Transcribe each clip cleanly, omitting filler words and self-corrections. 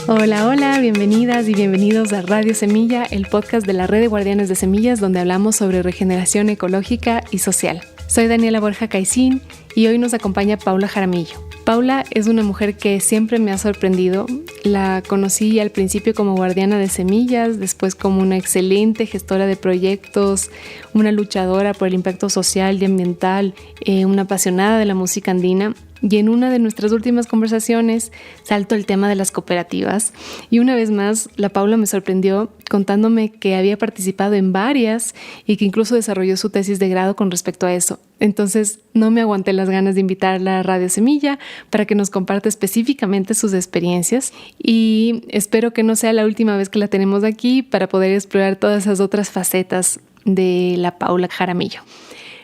Hola, hola, bienvenidas y bienvenidos a Radio Semilla, el podcast de la Red de Guardianes de Semillas, donde hablamos sobre regeneración ecológica y social. Soy Daniela Borja Caicín y hoy nos acompaña Paula Jaramillo. Paula es una mujer que siempre me ha sorprendido. La conocí al principio como guardiana de semillas, después como una excelente gestora de proyectos, una luchadora por el impacto social y ambiental, una apasionada de la música andina. Y en una de nuestras últimas conversaciones saltó el tema de las cooperativas y una vez más la Paula me sorprendió contándome que había participado en varias y que incluso desarrolló su tesis de grado con respecto a eso. Entonces no me aguanté las ganas de invitarla a Radio Semilla para que nos comparta específicamente sus experiencias y espero que no sea la última vez que la tenemos aquí para poder explorar todas esas otras facetas de la Paula Jaramillo.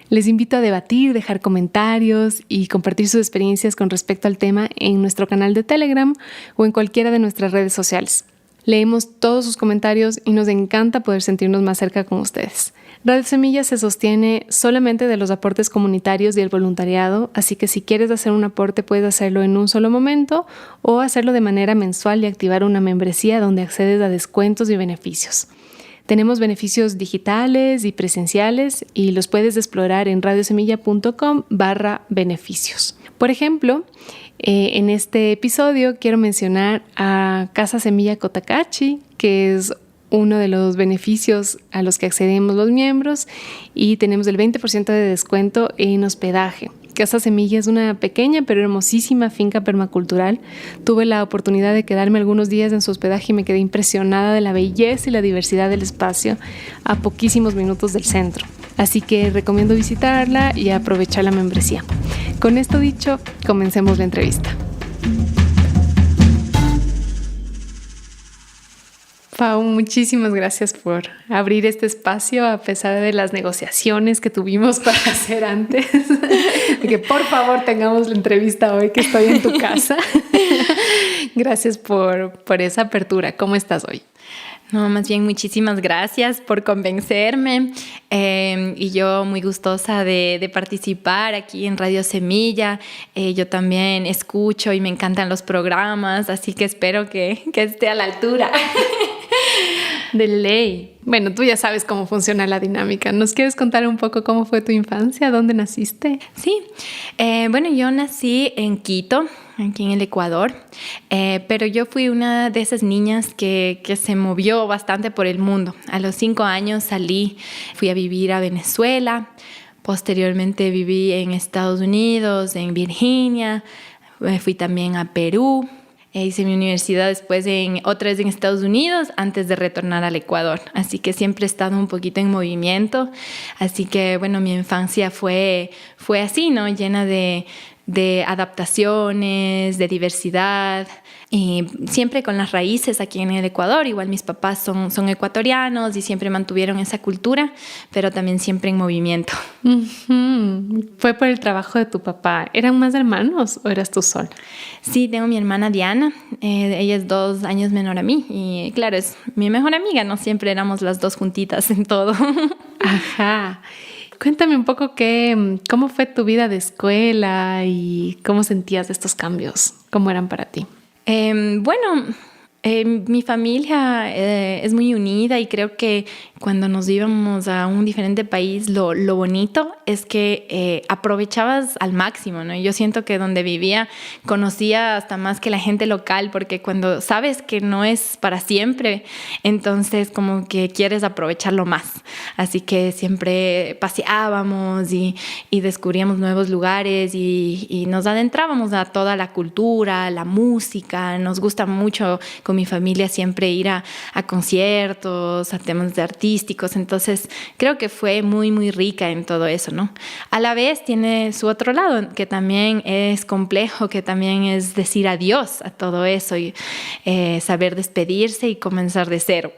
Les invito a debatir, dejar comentarios y compartir sus experiencias con respecto al tema en nuestro canal de Telegram o en cualquiera de nuestras redes sociales. Leemos todos sus comentarios y nos encanta poder sentirnos más cerca con ustedes. Radio Semilla se sostiene solamente de los aportes comunitarios y el voluntariado, así que si quieres hacer un aporte puedes hacerlo en un solo momento o hacerlo de manera mensual y activar una membresía donde accedes a descuentos y beneficios. Tenemos beneficios digitales y presenciales y los puedes explorar en radiosemilla.com/beneficios. Por ejemplo, en este episodio quiero mencionar a Casa Semilla Cotacachi, que es uno de los beneficios a los que accedemos los miembros y tenemos el 20% de descuento en hospedaje. Casa Semilla es una pequeña pero hermosísima finca permacultural. Tuve la oportunidad de quedarme algunos días en su hospedaje y me quedé impresionada de la belleza y la diversidad del espacio a poquísimos minutos del centro. Así que recomiendo visitarla y aprovechar la membresía. Con esto dicho, comencemos la entrevista. Pau, muchísimas gracias por abrir este espacio a pesar de las negociaciones que tuvimos para hacer antes. De que por favor tengamos la entrevista hoy que estoy en tu casa. Gracias por esa apertura. ¿Cómo estás hoy? No, más bien muchísimas gracias por convencerme y yo muy gustosa de participar aquí en Radio Semilla. Yo también escucho y me encantan los programas, así que espero que esté a la altura. De ley. Bueno, tú ya sabes cómo funciona la dinámica. ¿Nos quieres contar un poco cómo fue tu infancia? ¿Dónde naciste? Sí, bueno, yo nací en Quito, aquí en el Ecuador, pero yo fui una de esas niñas que se movió bastante por el mundo. A los 5 años fui a vivir a Venezuela, posteriormente viví en Estados Unidos, en Virginia, fui también a Perú. Hice mi universidad después otra vez en Estados Unidos antes de retornar al Ecuador. Así que siempre he estado un poquito en movimiento. Así que, bueno, mi infancia fue así, ¿no? Llena de adaptaciones, de diversidad y siempre con las raíces aquí en el Ecuador. Igual mis papás son ecuatorianos y siempre mantuvieron esa cultura, pero también siempre en movimiento. Uh-huh. ¿Fue por el trabajo de tu papá? ¿Eran más hermanos o eras tú sola? Sí, tengo mi hermana Diana. Ella es 2 años menor a mí y claro, es mi mejor amiga, ¿no? Siempre éramos las dos juntitas en todo. Ajá. Cuéntame un poco cómo fue tu vida de escuela y cómo sentías estos cambios, cómo eran para ti. Mi familia es muy unida y creo que cuando nos íbamos a un diferente país, lo bonito es que aprovechabas al máximo, ¿no? Yo siento que donde vivía conocía hasta más que la gente local, porque cuando sabes que no es para siempre, entonces como que quieres aprovecharlo más. Así que siempre paseábamos y descubríamos nuevos lugares y nos adentrábamos a toda la cultura, la música. Nos gusta mucho con mi familia siempre ir a conciertos, a temas de artistas. Entonces creo que fue muy, muy rica en todo eso, ¿no? A la vez tiene su otro lado, que también es complejo, que también es decir adiós a todo eso y saber despedirse y comenzar de cero.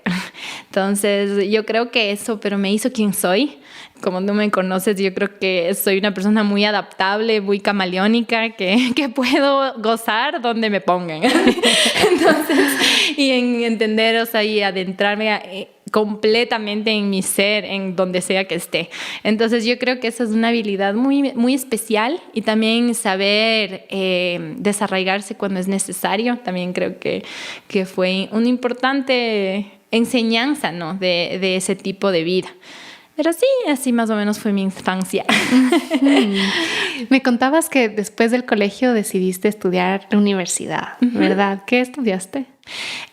Entonces yo creo que eso, pero me hizo quien soy. Como tú me conoces, yo creo que soy una persona muy adaptable, muy camaleónica, que puedo gozar donde me pongan. Entonces, y en entender, o sea, y adentrarme completamente en mi ser, en donde sea que esté. Entonces yo creo que esa es una habilidad muy, muy especial, y también saber desarraigarse cuando es necesario. También creo que fue una importante enseñanza, ¿no? de ese tipo de vida. Pero sí, así más o menos fue mi infancia. Me contabas que después del colegio decidiste estudiar la universidad, ¿verdad? ¿Qué estudiaste?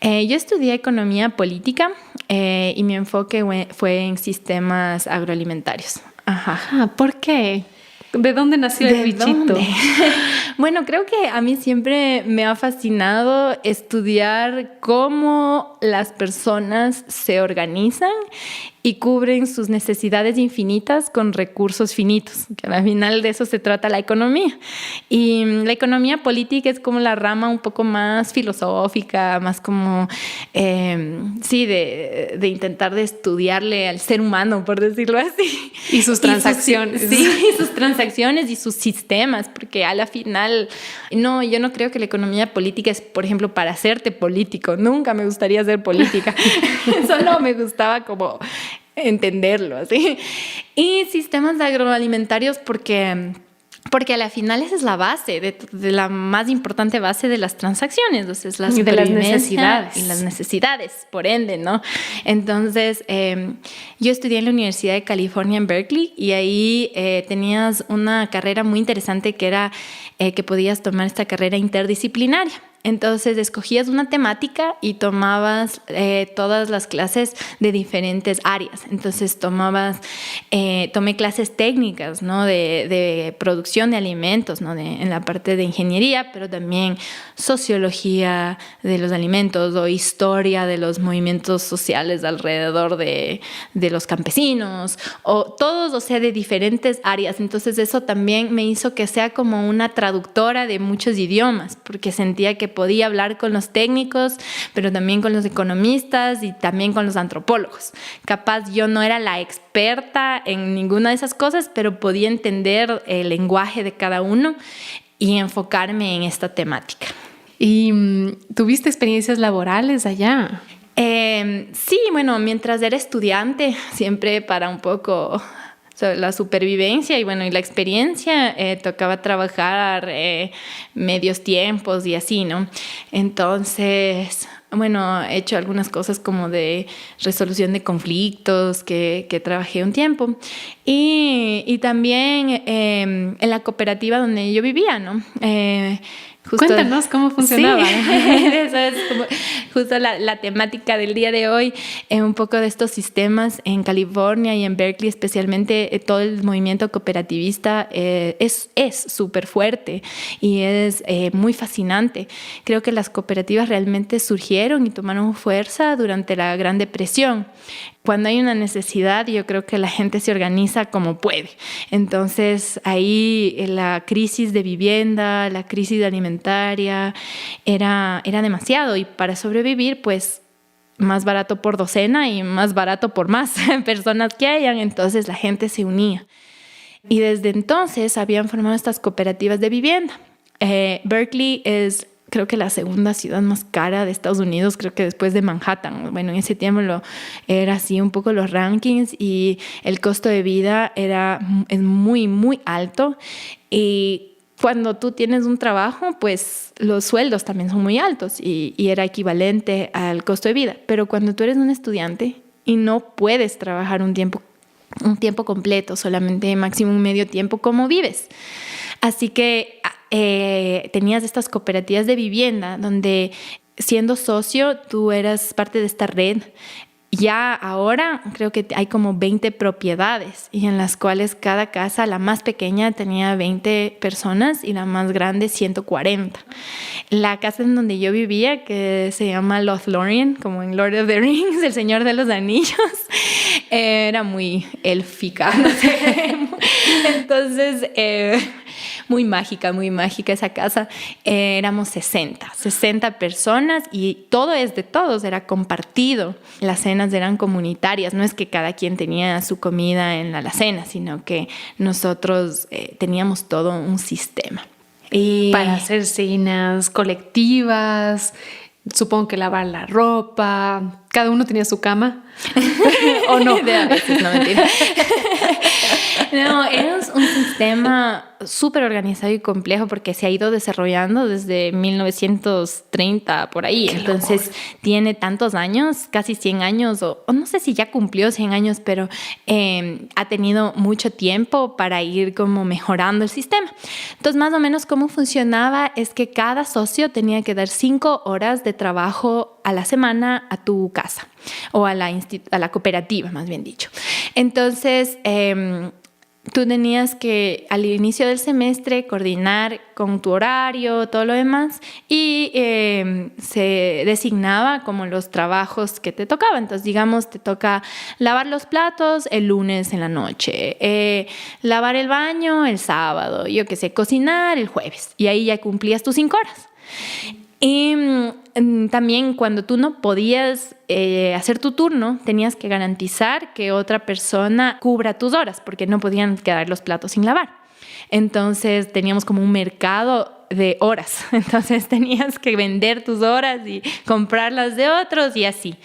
Yo estudié economía política y mi enfoque fue en sistemas agroalimentarios. Ajá. ¿Por qué? ¿De dónde nació el bichito? Bueno, creo que a mí siempre me ha fascinado estudiar cómo las personas se organizan y cubren sus necesidades infinitas con recursos finitos, que al final de eso se trata la economía. Y la economía política es como la rama un poco más filosófica, más como, de intentar de estudiarle al ser humano, por decirlo así. Y sus transacciones. Y sus transacciones y sus sistemas, porque a la final, no, yo no creo que la economía política es, por ejemplo, para hacerte político. Nunca me gustaría ser política. Solo me gustaba como entenderlo, ¿sí? Y sistemas agroalimentarios porque a la final esa es la base, de la más importante base de las transacciones, entonces la y de las necesidades. Y las necesidades, por ende, ¿no? Entonces, yo estudié en la Universidad de California en Berkeley, y ahí tenías una carrera muy interesante que era que podías tomar esta carrera interdisciplinaria. Entonces escogías una temática y tomabas todas las clases de diferentes áreas. Entonces tomé clases técnicas, ¿no? de producción de alimentos, ¿no? en la parte de ingeniería, pero también sociología de los alimentos o historia de los movimientos sociales alrededor de los campesinos, o todos, o sea, de diferentes áreas. Entonces eso también me hizo que sea como una traductora de muchos idiomas, porque sentía que podía hablar con los técnicos, pero también con los economistas y también con los antropólogos. Capaz yo no era la experta en ninguna de esas cosas, pero podía entender el lenguaje de cada uno y enfocarme en esta temática. ¿Y tuviste experiencias laborales allá? Sí, bueno, mientras era estudiante, siempre para un poco la supervivencia y la experiencia, tocaba trabajar medios tiempos y así, ¿no? Entonces, he hecho algunas cosas como de resolución de conflictos que trabajé un tiempo, y también en la cooperativa donde yo vivía, ¿no? Cuéntanos cómo funcionaba. Sí, eso es como justo la temática del día de hoy, un poco de estos sistemas en California y en Berkeley especialmente. Todo el movimiento cooperativista es súper fuerte y es muy fascinante. Creo que las cooperativas realmente surgieron y tomaron fuerza durante la Gran Depresión. Cuando hay una necesidad, yo creo que la gente se organiza como puede. Entonces, ahí la crisis de vivienda, la crisis alimentaria, era demasiado. Y para sobrevivir, pues, más barato por docena y más barato por más personas que hayan. Entonces, la gente se unía. Y desde entonces habían formado estas cooperativas de vivienda. Berkeley es, creo que, la segunda ciudad más cara de Estados Unidos, creo que después de Manhattan. En ese tiempo era así un poco los rankings, y el costo de vida es muy, muy alto. Y cuando tú tienes un trabajo, pues los sueldos también son muy altos y era equivalente al costo de vida. Pero cuando tú eres un estudiante y no puedes trabajar un tiempo completo, solamente máximo un medio tiempo, ¿cómo vives? Así que tenías estas cooperativas de vivienda donde, siendo socio, tú eras parte de esta red. Ya ahora creo que hay como 20 propiedades, y en las cuales cada casa, la más pequeña, tenía 20 personas y la más grande 140. La casa en donde yo vivía, que se llama Lothlorien, como en Lord of the Rings, el Señor de los Anillos, era muy élfica, no sé. Entonces, muy mágica esa casa. Éramos 60 personas, y todo es de todos, era compartido. Las cenas eran comunitarias, no es que cada quien tenía su comida en la alacena, sino que nosotros teníamos todo un sistema. Para hacer cenas colectivas, supongo que lavar la ropa, cada uno tenía su cama, ¿o no? De a veces, no, mentira. No, era un sistema súper organizado y complejo porque se ha ido desarrollando desde 1930 por ahí. ¡Qué Entonces locura! tiene tantos años, casi 100 años, o no sé si ya cumplió 100 años, pero ha tenido mucho tiempo para ir como mejorando el sistema. Entonces, más o menos cómo funcionaba es que cada socio tenía que dar 5 horas de trabajo a la semana a tu casa o a la cooperativa, más bien dicho. Entonces, tú tenías que al inicio del semestre coordinar con tu horario, todo lo demás, y se designaba como los trabajos que te tocaban. Entonces, digamos, te toca lavar los platos el lunes en la noche, lavar el baño el sábado, yo qué sé, cocinar el jueves, y ahí ya cumplías tus 5 horas. Y también cuando tú no podías hacer tu turno, tenías que garantizar que otra persona cubra tus horas, porque no podían quedar los platos sin lavar. Entonces teníamos como un mercado de horas. Entonces tenías que vender tus horas y comprarlas de otros y así.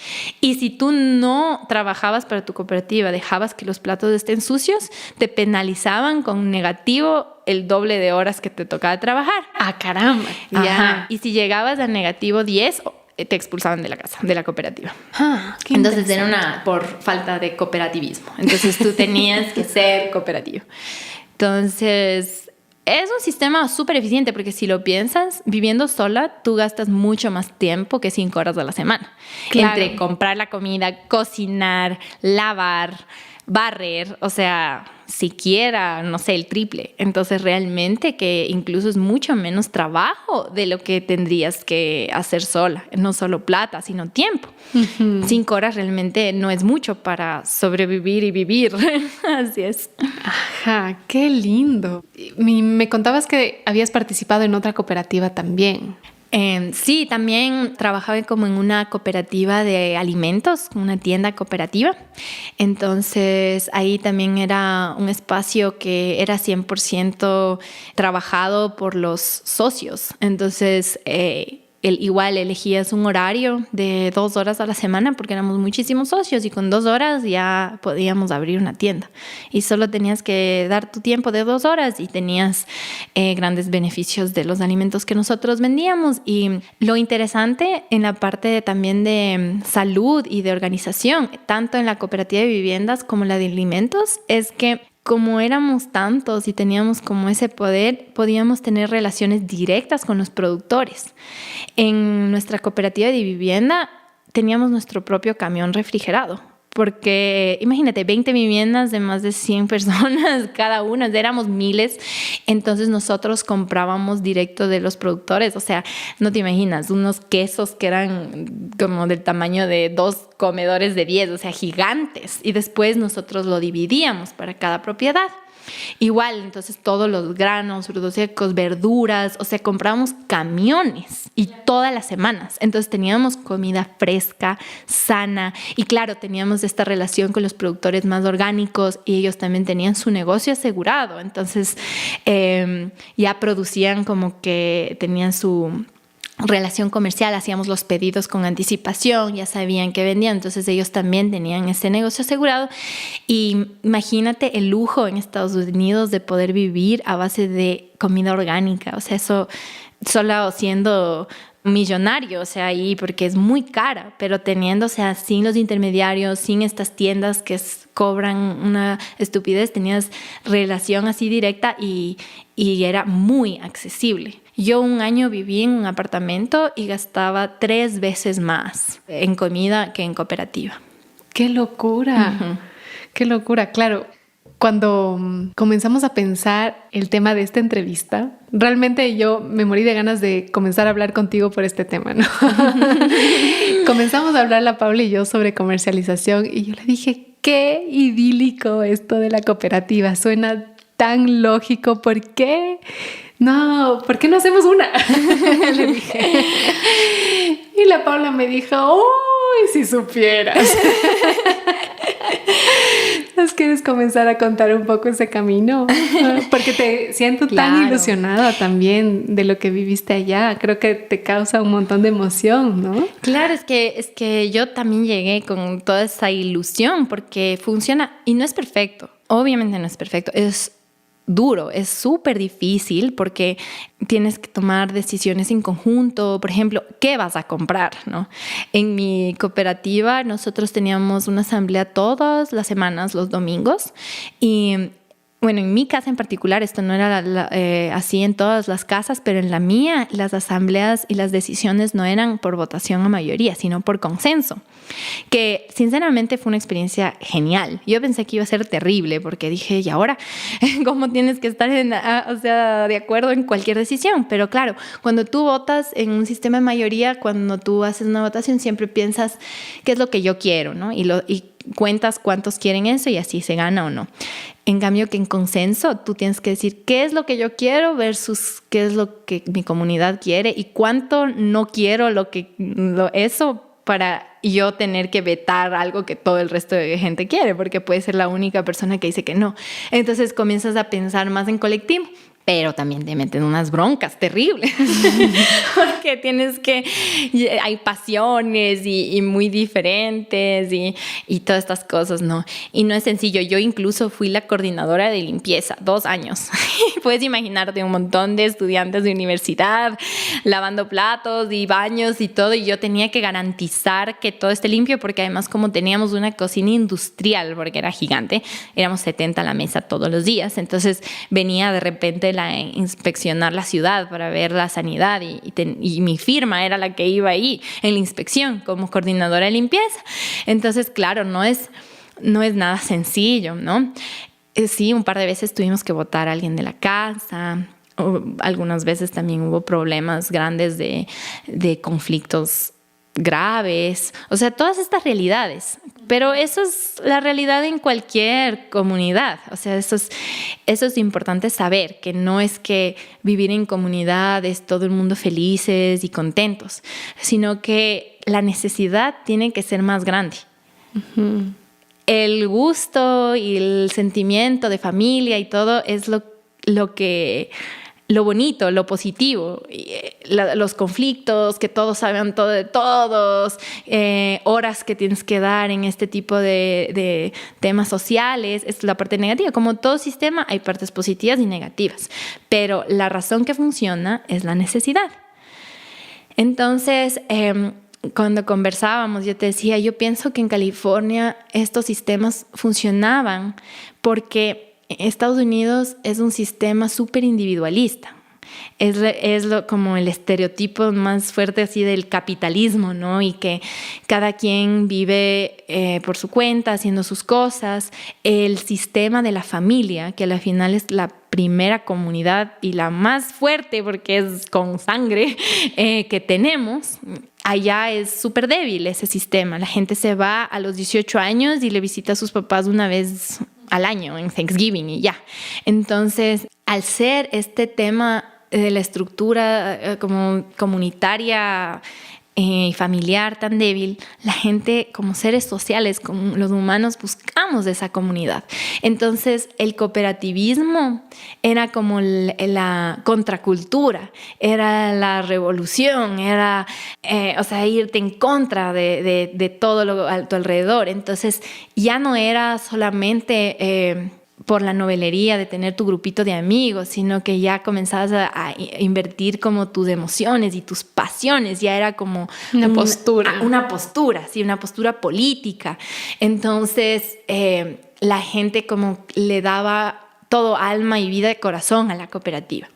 Y si tú no trabajabas para tu cooperativa, dejabas que los platos estén sucios, te penalizaban con negativo el doble de horas que te tocaba trabajar. ¡Ah, caramba! Ya. Y si llegabas a negativo 10, te expulsaban de la casa, de la cooperativa. Qué Entonces era por falta de cooperativismo. Entonces tú tenías que ser cooperativo. Entonces, es un sistema súper eficiente porque si lo piensas, viviendo sola, tú gastas mucho más tiempo que 5 horas a la semana. Claro. Entre comprar la comida, cocinar, lavar, barrer, o sea, siquiera, no sé, el triple. Entonces, realmente que incluso es mucho menos trabajo de lo que tendrías que hacer sola. No solo plata, sino tiempo. 5 horas realmente no es mucho para sobrevivir y vivir. Así es. Ajá, qué lindo. Me contabas que habías participado en otra cooperativa también. Sí, también trabajaba como en una cooperativa de alimentos, una tienda cooperativa. Entonces, ahí también era un espacio que era 100% trabajado por los socios. Entonces, igual elegías un horario de 2 horas a la semana porque éramos muchísimos socios y con 2 horas ya podíamos abrir una tienda. Y solo tenías que dar tu tiempo de 2 horas y tenías grandes beneficios de los alimentos que nosotros vendíamos. Y lo interesante en la parte también de salud y de organización, tanto en la cooperativa de viviendas como la de alimentos, es que como éramos tantos y teníamos como ese poder, podíamos tener relaciones directas con los productores. En nuestra cooperativa de vivienda teníamos nuestro propio camión refrigerado. Porque imagínate, 20 viviendas de más de 100 personas cada una, éramos miles. Entonces nosotros comprábamos directo de los productores. O sea, no te imaginas, unos quesos que eran como del tamaño de 2 comedores de 10, o sea, gigantes. Y después nosotros lo dividíamos para cada propiedad. Igual, entonces todos los granos, frutos secos, verduras, o sea, comprábamos camiones y todas las semanas. Entonces teníamos comida fresca, sana y claro, teníamos esta relación con los productores más orgánicos y ellos también tenían su negocio asegurado. Entonces ya producían como que tenían su relación comercial, hacíamos los pedidos con anticipación, ya sabían que vendían, entonces ellos también tenían ese negocio asegurado. Y imagínate el lujo en Estados Unidos de poder vivir a base de comida orgánica, o sea, eso solo siendo millonario, o sea, ahí porque es muy cara, pero teniendo, o sea, sin los intermediarios, sin estas tiendas que cobran una estupidez, tenías relación así directa y era muy accesible. Yo un año viví en un apartamento y gastaba 3 veces más en comida que en cooperativa. ¡Qué locura! Uh-huh. ¡Qué locura! Claro, cuando comenzamos a pensar el tema de esta entrevista, realmente yo me morí de ganas de comenzar a hablar contigo por este tema, ¿no? Comenzamos a hablar la Paula y yo sobre comercialización y yo le dije, qué idílico esto de la cooperativa, suena tan lógico, ¿por qué? No, ¿por qué no hacemos una? Le dije. Y la Paula me dijo, ¡uy, si supieras! nos quieres comenzar a contar un poco ese camino? Porque te siento tan ilusionada también de lo que viviste allá. Creo que te causa un montón de emoción, ¿no? Claro, es que yo también llegué con toda esa ilusión porque funciona y no es perfecto. Obviamente no es perfecto. Es duro, es súper difícil porque tienes que tomar decisiones en conjunto. Por ejemplo, ¿qué vas a comprar, no? En mi cooperativa nosotros teníamos una asamblea todas las semanas, los domingos, y bueno, en mi casa en particular, esto no era así en todas las casas, pero en la mía las asambleas y las decisiones no eran por votación a mayoría, sino por consenso, que sinceramente fue una experiencia genial. Yo pensé que iba a ser terrible porque dije, ¿y ahora cómo tienes que estar de acuerdo en cualquier decisión? Pero claro, cuando tú votas en un sistema de mayoría, cuando tú haces una votación, siempre piensas qué es lo que yo quiero, ¿no? Y cuentas cuántos quieren eso y así se gana o no. En cambio que en consenso tú tienes que decir qué es lo que yo quiero versus qué es lo que mi comunidad quiere y cuánto no quiero eso para yo tener que vetar algo que todo el resto de gente quiere, porque puede ser la única persona que dice que no. Entonces comienzas a pensar más en colectivo. Pero también te meten unas broncas terribles porque hay pasiones y muy diferentes y todas estas cosas, ¿no? Y no es sencillo. Yo incluso fui la coordinadora de limpieza 2 años. Puedes imaginarte un montón de estudiantes de universidad lavando platos y baños y todo, y yo tenía que garantizar que todo esté limpio porque además como teníamos una cocina industrial, porque era gigante, éramos 70 a la mesa todos los días, entonces venía de repente inspeccionar la ciudad para ver la sanidad y mi firma era la que iba ahí en la inspección como coordinadora de limpieza. Entonces, claro, no es nada sencillo, ¿no? Sí, un par de veces tuvimos que votar a alguien de la casa. Algunas veces también hubo problemas grandes de conflictos graves, o sea, todas estas realidades. Pero eso es la realidad en cualquier comunidad. O sea, eso es importante saber, que no es que vivir en comunidad es todo el mundo felices y contentos, sino que la necesidad tiene que ser más grande. Uh-huh. El gusto y el sentimiento de familia y todo es lo bonito, lo positivo, los conflictos, que todos saben todo de todos, horas que tienes que dar en este tipo de temas sociales, es la parte negativa. Como todo sistema hay partes positivas y negativas, pero la razón que funciona es la necesidad. Entonces, cuando conversábamos, yo te decía, yo pienso que en California estos sistemas funcionaban porque Estados Unidos es un sistema súper individualista. Es como el estereotipo más fuerte así del capitalismo, ¿no? Y que cada quien vive por su cuenta, haciendo sus cosas. El sistema de la familia, que al final es la primera comunidad y la más fuerte porque es con sangre que tenemos. Allá es súper débil ese sistema. La gente se va a los 18 años y le visita a sus papás una vez al año en Thanksgiving y ya. Entonces, al ser este tema de la estructura como comunitaria y familiar tan débil, la gente como seres sociales, como los humanos, buscamos esa comunidad. Entonces el cooperativismo era como la contracultura, era la revolución, era irte en contra de todo lo a tu alrededor. Entonces ya no era solamente por la novelería de tener tu grupito de amigos, sino que ya comenzabas a invertir como tus emociones y tus pasiones, ya era como una postura, sí, una postura política. Entonces la gente como le daba todo alma y vida y corazón a la cooperativa.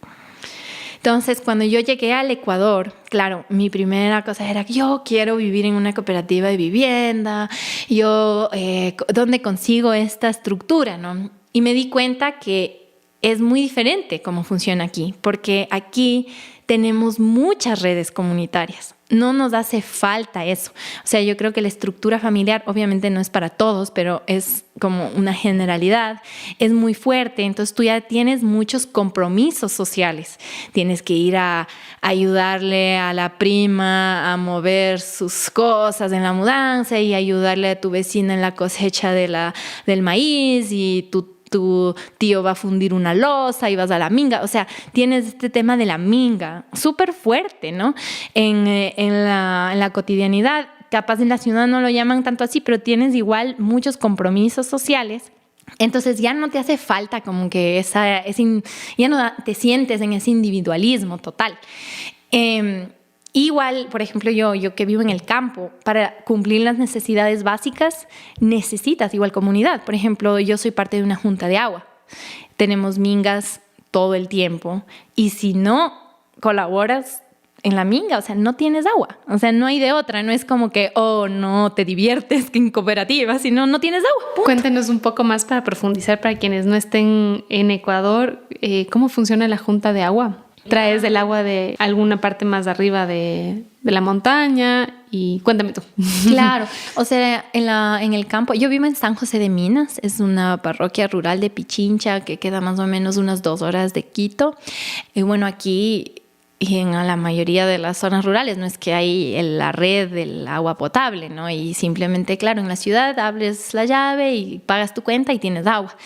Entonces, cuando yo llegué al Ecuador, claro, mi primera cosa era que yo quiero vivir en una cooperativa de vivienda, ¿dónde consigo esta estructura, no? Y me di cuenta que es muy diferente cómo funciona aquí, porque aquí tenemos muchas redes comunitarias. no nos hace falta eso. O sea, yo creo que la estructura familiar obviamente no es para todos, pero es como una generalidad, es muy fuerte. Entonces tú ya tienes muchos compromisos sociales. Tienes que ir a ayudarle a la prima a mover sus cosas en la mudanza y ayudarle a tu vecina en la cosecha del maíz, y tu tío va a fundir una loza y vas a la minga. O sea, tienes este tema de la minga súper fuerte, ¿no? En la cotidianidad. Capaz en la ciudad no lo llaman tanto así, pero tienes igual muchos compromisos sociales. Entonces ya no te hace falta como que ya no te sientes en ese individualismo total. Igual, por ejemplo, yo que vivo en el campo, para cumplir las necesidades básicas necesitas igual comunidad. Por ejemplo, yo soy parte de una junta de agua. Tenemos mingas todo el tiempo y si no colaboras en la minga, o sea, no tienes agua. O sea, no hay de otra. No es como que, no te diviertes en cooperativa, sino no tienes agua. ¡Punto! Cuéntenos un poco más para profundizar para quienes no estén en Ecuador. ¿Cómo funciona la junta de agua? ¿Traes el agua de alguna parte más arriba de la montaña? Y cuéntame tú. Claro, o sea, en el campo, yo vivo en San José de Minas, es una parroquia rural de Pichincha que queda más o menos unas 2 horas de Quito. Y bueno, aquí y en la mayoría de las zonas rurales no es que hay la red del agua potable, ¿no? Y simplemente, claro, en la ciudad abres la llave y pagas tu cuenta y tienes agua.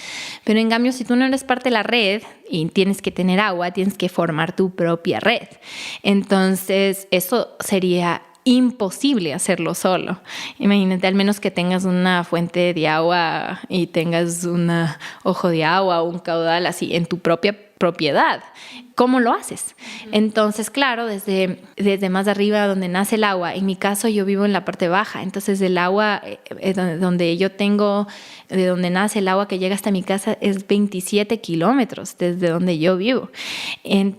Pero en cambio, si tú no eres parte de la red y tienes que tener agua, tienes que formar tu propia red. Entonces, eso sería imposible hacerlo solo. Imagínate, al menos que tengas una fuente de agua y tengas un ojo de agua o un caudal así en tu propia propiedad. ¿Cómo lo haces? Entonces, claro, desde más arriba donde nace el agua, en mi caso yo vivo en la parte baja, entonces el agua donde yo tengo, de donde nace el agua que llega hasta mi casa es 27 kilómetros desde donde yo vivo.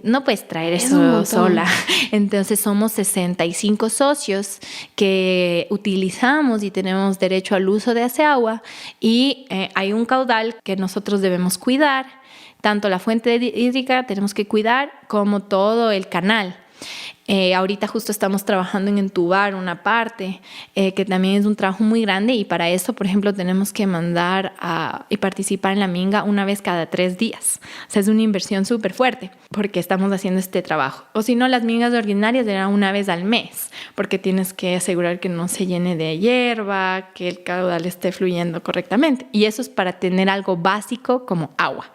No puedes traer eso sola. Entonces somos 65 socios que utilizamos y tenemos derecho al uso de ese agua, y hay un caudal que nosotros debemos cuidar. Tanto la fuente hídrica tenemos que cuidar como todo el canal. Ahorita justo estamos trabajando en entubar una parte, que también es un trabajo muy grande, y para eso, por ejemplo, tenemos que mandar y participar en la minga una vez cada 3 días. O sea, es una inversión súper fuerte porque estamos haciendo este trabajo. O si no, las mingas ordinarias eran una vez al mes, porque tienes que asegurar que no se llene de hierba, que el caudal esté fluyendo correctamente. Y eso es para tener algo básico como agua.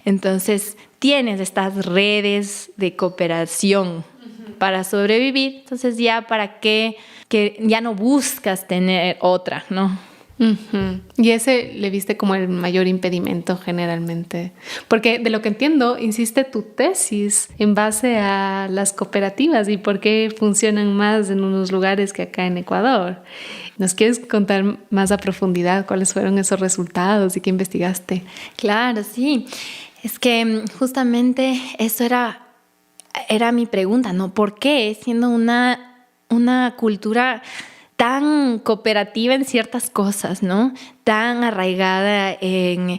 Entonces, tienes estas redes de cooperación para sobrevivir. Entonces ya para qué, que ya no buscas tener otra, ¿no? Uh-huh. Y ese le viste como el mayor impedimento generalmente, porque de lo que entiendo insiste tu tesis en base a las cooperativas y por qué funcionan más en unos lugares que acá en Ecuador. ¿Nos quieres contar más a profundidad cuáles fueron esos resultados y qué investigaste? Claro, sí. Es que justamente eso era mi pregunta, ¿no? ¿Por qué, siendo una cultura tan cooperativa en ciertas cosas, ¿no? Tan arraigada en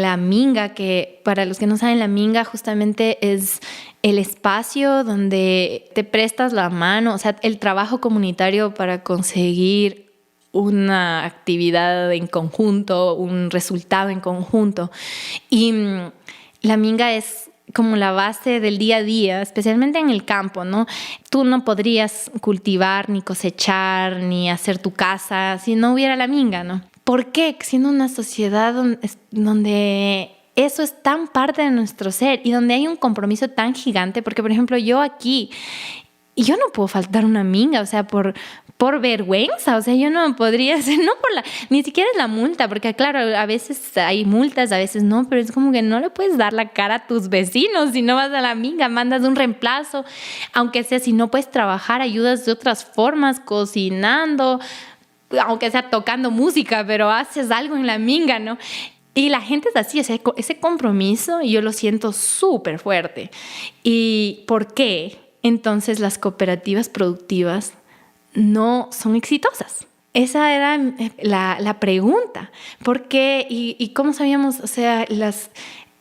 la minga, que para los que no saben, la minga justamente es el espacio donde te prestas la mano, o sea, el trabajo comunitario para conseguir una actividad en conjunto, un resultado en conjunto. Y la minga es como la base del día a día, especialmente en el campo, ¿no? Tú no podrías cultivar, ni cosechar, ni hacer tu casa si no hubiera la minga, ¿no? ¿Por qué? Siendo una sociedad donde eso es tan parte de nuestro ser y donde hay un compromiso tan gigante, porque, por ejemplo, yo aquí, yo no puedo faltar una minga, o sea, por vergüenza, o sea, yo no podría hacer, ni siquiera es la multa, porque claro, a veces hay multas, a veces no, pero es como que no le puedes dar la cara a tus vecinos si no vas a la minga, mandas un reemplazo, aunque sea, si no puedes trabajar, ayudas de otras formas, cocinando, aunque sea tocando música, pero haces algo en la minga, ¿no? Y la gente es así, o sea, ese compromiso yo lo siento súper fuerte. ¿Y por qué entonces las cooperativas productivas no son exitosas? Esa era la pregunta. ¿Por qué? ¿Y cómo sabíamos? O sea,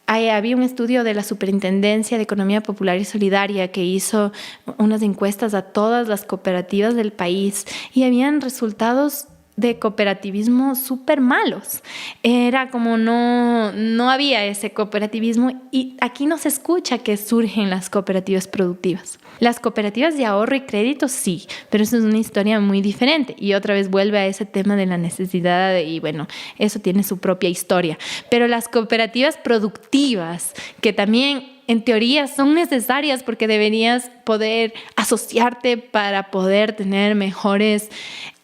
había un estudio de la Superintendencia de Economía Popular y Solidaria que hizo unas encuestas a todas las cooperativas del país y habían resultados de cooperativismo súper malos. Era como no había ese cooperativismo, y aquí no se escucha que surgen las cooperativas productivas. Las cooperativas de ahorro y crédito sí, pero eso es una historia muy diferente y otra vez vuelve a ese tema de la necesidad y bueno, eso tiene su propia historia. Pero las cooperativas productivas, que también en teoría son necesarias porque deberías poder asociarte para poder tener mejores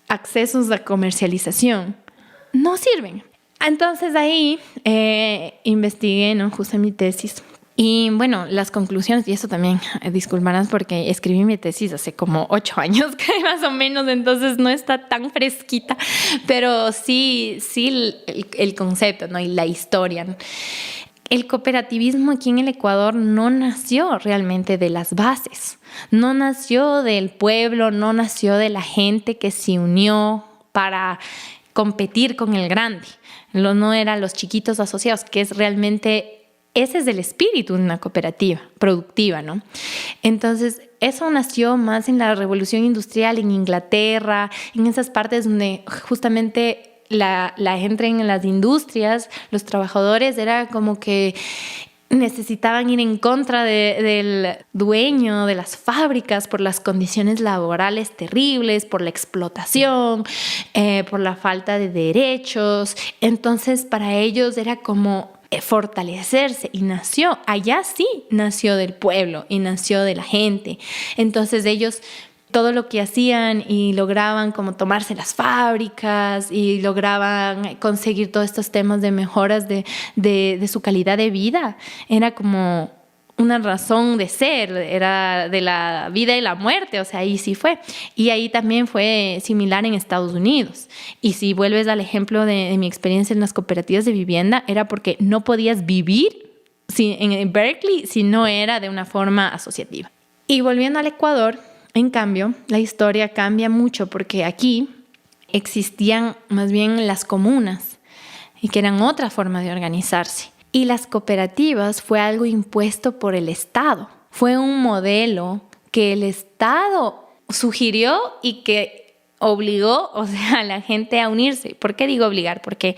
accesos a comercialización, no sirven. Entonces ahí investigué, ¿no? Justo mi tesis. Y bueno, las conclusiones, y eso también, disculparán porque escribí mi tesis hace como 8 años, más o menos, entonces no está tan fresquita, pero sí el concepto, ¿no? Y la historia, ¿no? El cooperativismo aquí en el Ecuador no nació realmente de las bases, no nació del pueblo, no nació de la gente que se unió para competir con el grande. No eran los chiquitos asociados, que es realmente, ese es el espíritu de una cooperativa productiva, ¿no? Entonces, eso nació más en la Revolución Industrial, en Inglaterra, en esas partes donde justamente la gente en las industrias, los trabajadores, era como que necesitaban ir en contra del dueño de las fábricas por las condiciones laborales terribles, por la explotación, por la falta de derechos. Entonces, para ellos era como fortalecerse, y allá sí nació del pueblo y nació de la gente. Entonces ellos todo lo que hacían y lograban como tomarse las fábricas y lograban conseguir todos estos temas de mejoras de su calidad de vida. Era como una razón de ser, era de la vida y la muerte, o sea, ahí sí fue. Y ahí también fue similar en Estados Unidos. Y si vuelves al ejemplo de mi experiencia en las cooperativas de vivienda, era porque no podías vivir en Berkeley si no era de una forma asociativa. Y volviendo al Ecuador, en cambio, la historia cambia mucho porque aquí existían más bien las comunas y que eran otra forma de organizarse. Y las cooperativas fue algo impuesto por el Estado. Fue un modelo que el Estado sugirió y que obligó, o sea, a la gente a unirse. ¿Por qué digo obligar? Porque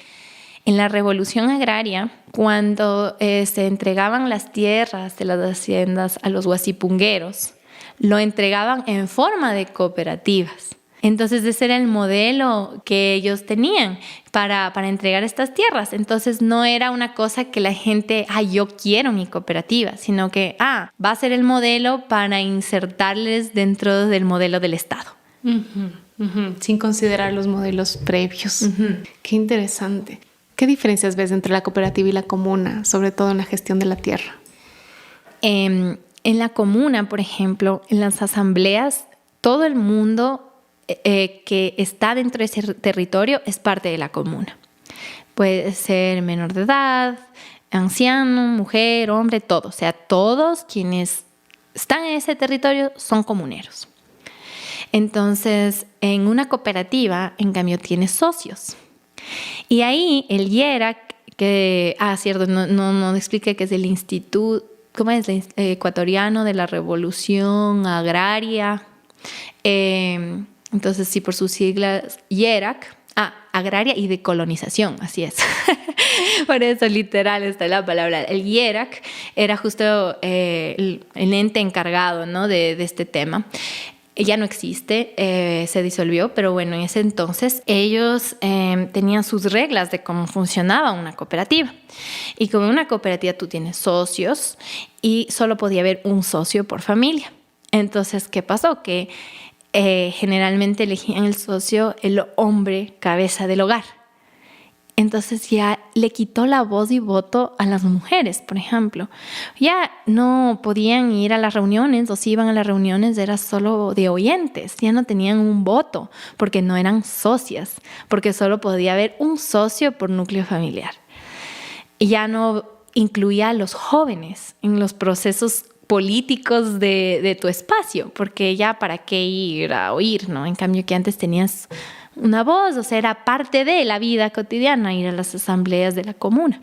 en la Revolución Agraria, cuando se entregaban las tierras de las haciendas a los guasipungueros, lo entregaban en forma de cooperativas. Entonces ese era el modelo que ellos tenían para entregar estas tierras. Entonces no era una cosa que la gente, yo quiero mi cooperativa, sino que, va a ser el modelo para insertarles dentro del modelo del Estado. Sin considerar los modelos previos. Qué interesante. ¿Qué diferencias ves entre la cooperativa y la comuna, sobre todo en la gestión de la tierra? En la comuna, por ejemplo, en las asambleas, todo el mundo que está dentro de ese territorio es parte de la comuna. Puede ser menor de edad, anciano, mujer, hombre, todo. O sea, todos quienes están en ese territorio son comuneros. Entonces, en una cooperativa, en cambio, tiene socios. Y ahí el IERAC, cierto, no expliqué que es el Instituto, ¿cómo es? Ecuatoriano de la Revolución Agraria. Entonces, sí, por sus siglas, IERAC, Agraria y de Colonización, así es. Por eso, literal, está la palabra. El IERAC era justo el ente encargado, ¿no? de este tema. Ya no existe, se disolvió, pero bueno, en ese entonces ellos tenían sus reglas de cómo funcionaba una cooperativa. Y como en una cooperativa tú tienes socios y solo podía haber un socio por familia. Entonces, ¿qué pasó? Que generalmente elegían el socio, el hombre cabeza del hogar. Entonces ya le quitó la voz y voto a las mujeres, por ejemplo. Ya no podían ir a las reuniones, o si iban a las reuniones era solo de oyentes. Ya no tenían un voto porque no eran socias, porque solo podía haber un socio por núcleo familiar. Y ya no incluía a los jóvenes en los procesos políticos de tu espacio, porque ya para qué ir a oír, ¿no? En cambio que antes tenías una voz, o sea, era parte de la vida cotidiana ir a las asambleas de la comuna.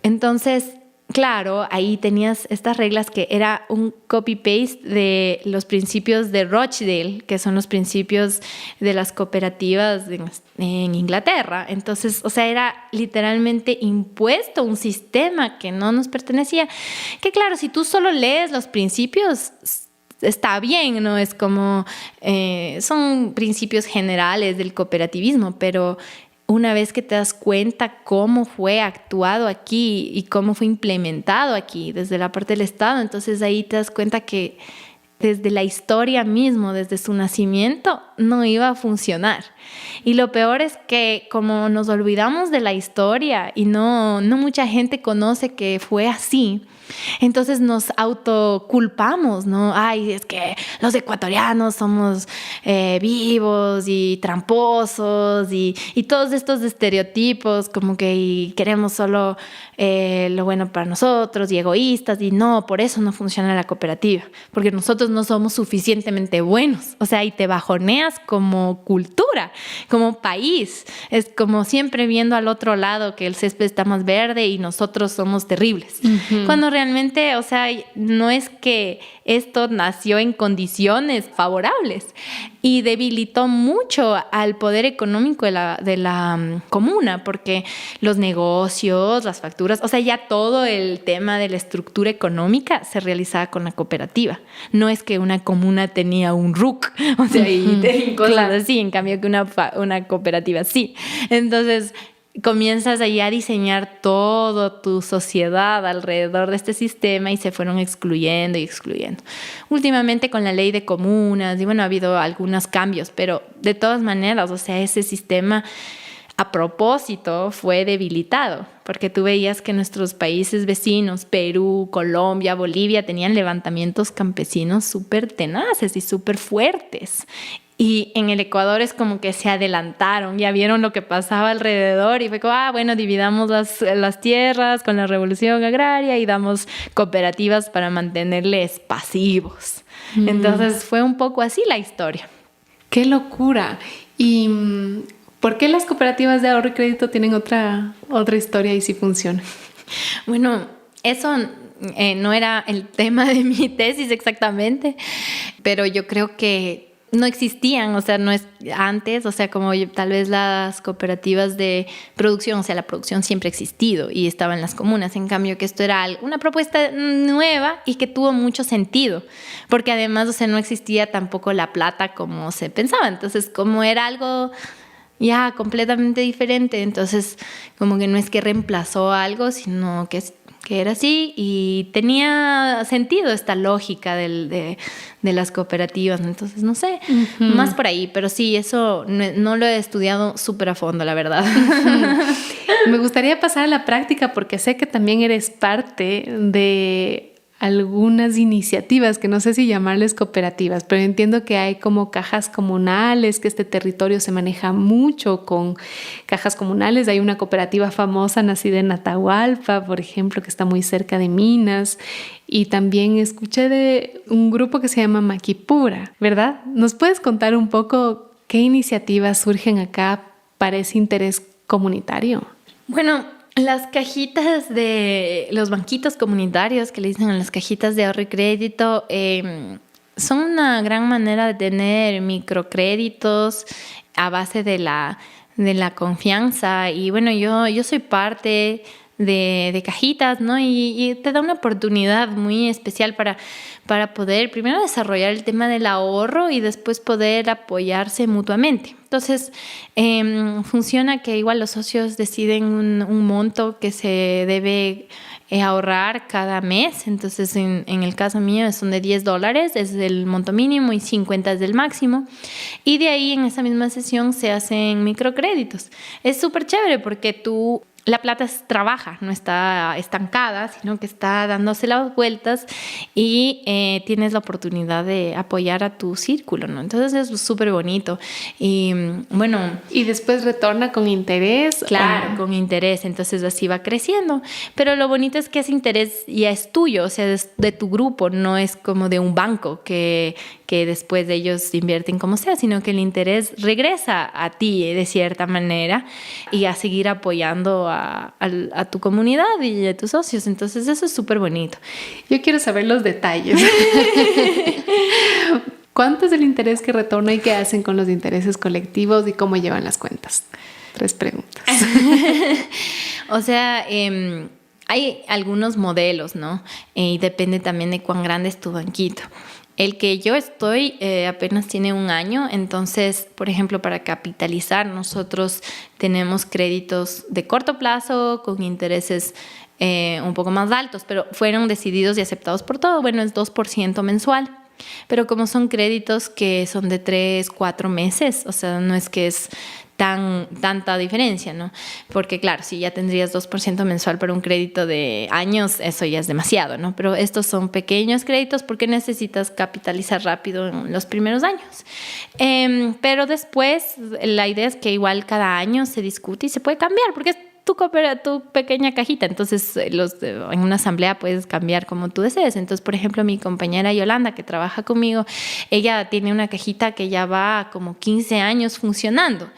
Entonces, claro, ahí tenías estas reglas que era un copy-paste de los principios de Rochdale, que son los principios de las cooperativas en Inglaterra. Entonces, o sea, era literalmente impuesto un sistema que no nos pertenecía. Que claro, si tú solo lees los principios, está bien, ¿no? Es como, son principios generales del cooperativismo, pero una vez que te das cuenta cómo fue actuado aquí y cómo fue implementado aquí desde la parte del Estado, entonces ahí te das cuenta que desde la historia mismo, desde su nacimiento, no iba a funcionar. Y lo peor es que como nos olvidamos de la historia y no mucha gente conoce que fue así, entonces nos autoculpamos, ¿no? Ay, es que los ecuatorianos somos vivos y tramposos y todos estos estereotipos como que y queremos solo lo bueno para nosotros y egoístas y no, por eso no funciona la cooperativa, porque nosotros no somos suficientemente buenos, o sea, y te bajoneas como cultura, como país, es como siempre viendo al otro lado que el césped está más verde y nosotros somos terribles. Uh-huh. Cuando realmente, o sea, no es que esto nació en condiciones favorables y debilitó mucho al poder económico de la comuna, porque los negocios, las facturas, o sea, ya todo el tema de la estructura económica se realizaba con la cooperativa. No es que una comuna tenía un RUC, o sea, y cosas así, en cambio que una cooperativa sí. Entonces comienzas ahí a diseñar toda tu sociedad alrededor de este sistema y se fueron excluyendo y excluyendo. Últimamente con la ley de comunas, y bueno, ha habido algunos cambios, pero de todas maneras, o sea, ese sistema a propósito fue debilitado, porque tú veías que nuestros países vecinos, Perú, Colombia, Bolivia, tenían levantamientos campesinos súper tenaces y súper fuertes. Y en el Ecuador es como que se adelantaron, ya vieron lo que pasaba alrededor y fue como, bueno, dividamos las tierras con la revolución agraria y damos cooperativas para mantenerles pasivos. Entonces fue un poco así la historia. ¡Qué locura! ¿Y por qué las cooperativas de ahorro y crédito tienen otra historia y sí funcionan? Bueno, eso no era el tema de mi tesis exactamente, pero yo creo que no existían, o sea, no es antes, o sea, como tal vez las cooperativas de producción, o sea, la producción siempre ha existido y estaba en las comunas, en cambio que esto era una propuesta nueva y que tuvo mucho sentido, porque además, o sea, no existía tampoco la plata como se pensaba, entonces como era algo ya completamente diferente, entonces como que no es que reemplazó algo, sino que era así y tenía sentido esta lógica de las cooperativas. Entonces, no sé, más por ahí. Pero sí, eso no lo he estudiado súper a fondo, la verdad. Me gustaría pasar a la práctica porque sé que también eres parte de algunas iniciativas, que no sé si llamarles cooperativas, pero entiendo que hay como cajas comunales, que este territorio se maneja mucho con cajas comunales. Hay una cooperativa famosa nacida en Atahualpa, por ejemplo, que está muy cerca de Minas. Y también escuché de un grupo que se llama Maquipura, ¿verdad? ¿Nos puedes contar un poco qué iniciativas surgen acá para ese interés comunitario? Bueno, las cajitas de los banquitos comunitarios, que le dicen a las cajitas de ahorro y crédito, son una gran manera de tener microcréditos a base de la confianza. Y bueno, yo soy parte de cajitas, ¿no? Y te da una oportunidad muy especial para poder primero desarrollar el tema del ahorro y después poder apoyarse mutuamente. Entonces, funciona que igual los socios deciden un monto que se debe ahorrar cada mes. Entonces, en el caso mío son de $10, es el monto mínimo y 50 es el máximo. Y de ahí en esa misma sesión se hacen microcréditos. Es súper chévere porque la plata trabaja, no está estancada, sino que está dándose las vueltas y tienes la oportunidad de apoyar a tu círculo, ¿no? Entonces es súper bonito. Y bueno... ¿Y después retorna con interés? Claro, con interés. Entonces así va creciendo. Pero lo bonito es que ese interés ya es tuyo, o sea, es de tu grupo, no es como de un banco que que después ellos invierten como sea, sino que el interés regresa a ti de cierta manera y a seguir apoyando a tu comunidad y a tus socios. Entonces eso es súper bonito. Yo quiero saber los detalles. ¿Cuánto es el interés que retorna y qué hacen con los intereses colectivos y cómo llevan las cuentas? 3 preguntas. O sea, hay algunos modelos, ¿no? Y depende también de cuán grande es tu banquito. El que yo estoy apenas tiene 1 año, entonces, por ejemplo, para capitalizar, nosotros tenemos créditos de corto plazo con intereses un poco más altos, pero fueron decididos y aceptados por todo. Bueno, es 2% mensual. Pero como son créditos que son de 3, 4 meses, o sea, no es que es tanta diferencia, ¿no? Porque claro, si ya tendrías 2% mensual para un crédito de años, eso ya es demasiado, ¿no? Pero estos son pequeños créditos porque necesitas capitalizar rápido en los primeros años. Pero después la idea es que igual cada año se discute y se puede cambiar, porque es tu pequeña cajita. Entonces, en una asamblea puedes cambiar como tú desees. Entonces, por ejemplo, mi compañera Yolanda, que trabaja conmigo, ella tiene una cajita que ya va como 15 años funcionando.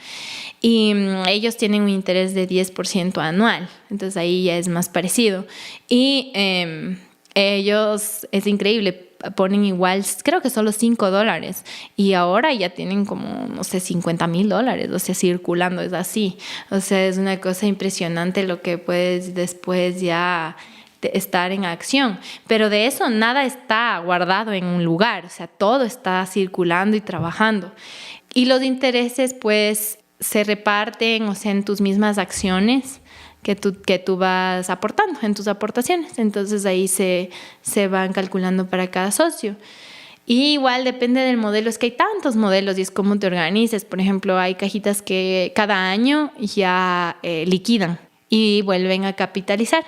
Y ellos tienen un interés de 10% anual. Entonces, ahí ya es más parecido. Y ellos, es increíble, ponen igual, creo que solo $5 y ahora ya tienen como, no sé, $50,000, o sea, circulando, es así. O sea, es una cosa impresionante lo que puedes después ya estar en acción. Pero de eso nada está guardado en un lugar, o sea, todo está circulando y trabajando. Y los intereses, pues, se reparten, o sea, en tus mismas acciones que tú vas aportando en tus aportaciones. Entonces ahí se van calculando para cada socio. Y igual depende del modelo, es que hay tantos modelos y es cómo te organices. Por ejemplo, hay cajitas que cada año ya liquidan y vuelven a capitalizar.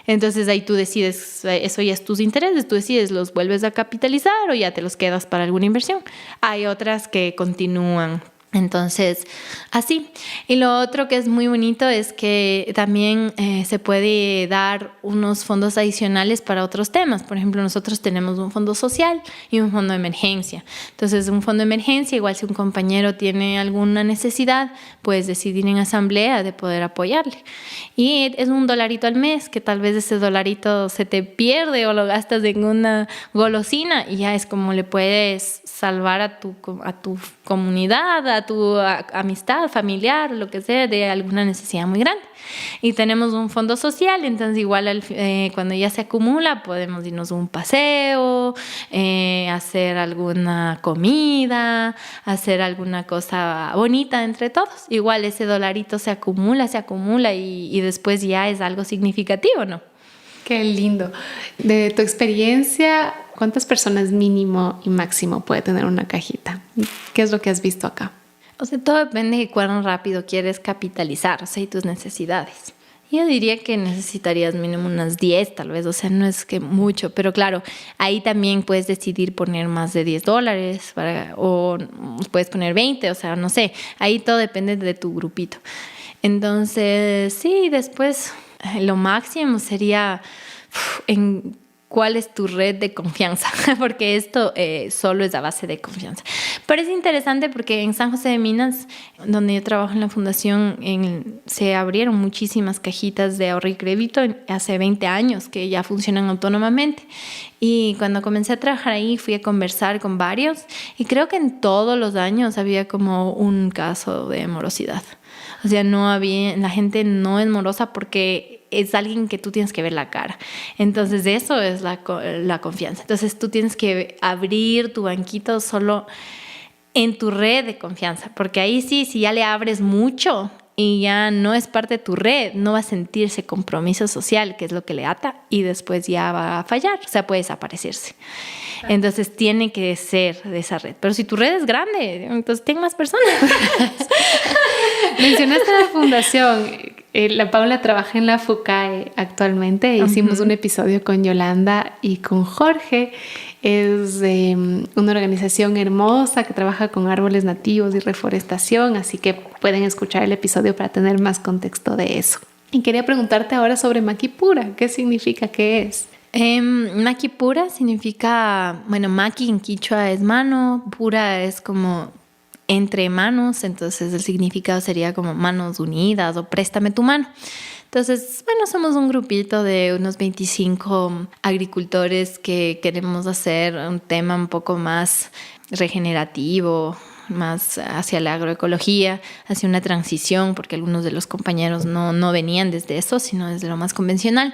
Entonces ahí tú decides, eso ya es tus intereses, tú decides, los vuelves a capitalizar o ya te los quedas para alguna inversión. Hay otras que continúan. Entonces, así. Y lo otro que es muy bonito es que también se puede dar unos fondos adicionales para otros temas. Por ejemplo, nosotros tenemos un fondo social y un fondo de emergencia. Entonces, un fondo de emergencia, igual si un compañero tiene alguna necesidad, puedes decidir en asamblea de poder apoyarle. Y es $1 al mes, que tal vez ese $1 se te pierde o lo gastas en una golosina y ya es como le puedes salvar a tu comunidad, a tu amistad familiar, lo que sea, de alguna necesidad muy grande. Y tenemos un fondo social, entonces igual cuando ya se acumula podemos irnos a un paseo, hacer alguna comida, hacer alguna cosa bonita entre todos. Igual ese $1 se acumula y después ya es algo significativo, ¿no? Qué lindo. De tu experiencia, ¿cuántas personas mínimo y máximo puede tener una cajita? ¿Qué es lo que has visto acá? O sea, todo depende de cuán rápido quieres capitalizar, o sea, y tus necesidades. Yo diría que necesitarías mínimo unas 10, tal vez, o sea, no es que mucho, pero claro, ahí también puedes decidir poner más de $10 o puedes poner 20, o sea, no sé, ahí todo depende de tu grupito. Entonces, sí, después lo máximo sería en cuál es tu red de confianza, porque esto solo es a base de confianza. Pero es interesante porque en San José de Minas, donde yo trabajo en la fundación, se abrieron muchísimas cajitas de ahorro y crédito hace 20 años que ya funcionan autónomamente. Y cuando comencé a trabajar ahí fui a conversar con varios y creo que en todos los años había como un caso de morosidad. O sea, la gente no es morosa porque es alguien que tú tienes que ver la cara. Entonces, eso es la confianza. Entonces, tú tienes que abrir tu banquito solo en tu red de confianza, porque ahí sí, si ya le abres mucho y ya no es parte de tu red, no va a sentir ese compromiso social, que es lo que le ata, y después ya va a fallar, o sea, puede desaparecerse. Entonces tiene que ser de esa red. Pero si tu red es grande, entonces ten más personas. Mencionaste la fundación. La Paula trabaja en la FUCAE actualmente. Hicimos un episodio con Yolanda y con Jorge. Es una organización hermosa que trabaja con árboles nativos y reforestación, así que pueden escuchar el episodio para tener más contexto de eso. Y quería preguntarte ahora sobre Maqui Pura. ¿Qué significa? ¿Qué es? Maki pura significa, bueno, maki en quichua es mano, pura es como entre manos, entonces el significado sería como manos unidas o préstame tu mano. Entonces, bueno, somos un grupito de unos 25 agricultores que queremos hacer un tema un poco más regenerativo, más hacia la agroecología, hacia una transición, porque algunos de los compañeros no venían desde eso, sino desde lo más convencional.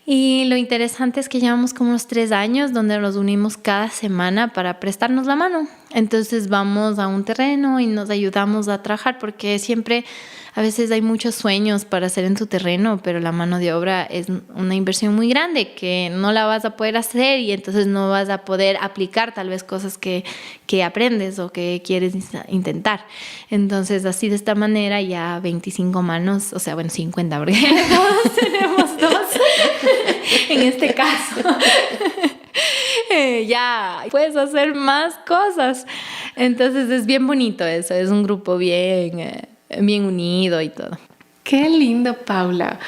Y lo interesante es que llevamos como unos 3 años donde nos unimos cada semana para prestarnos la mano. Entonces vamos a un terreno y nos ayudamos a trabajar, porque siempre a veces hay muchos sueños para hacer en tu terreno, pero la mano de obra es una inversión muy grande que no la vas a poder hacer y entonces no vas a poder aplicar tal vez cosas que aprendes o que quieres intentar. Entonces así de esta manera ya 25 manos, o sea, bueno, 50 porque tenemos 2 en este caso. Ya puedes hacer más cosas. Entonces es bien bonito eso, es un grupo bien unido y todo. Qué lindo, Paula.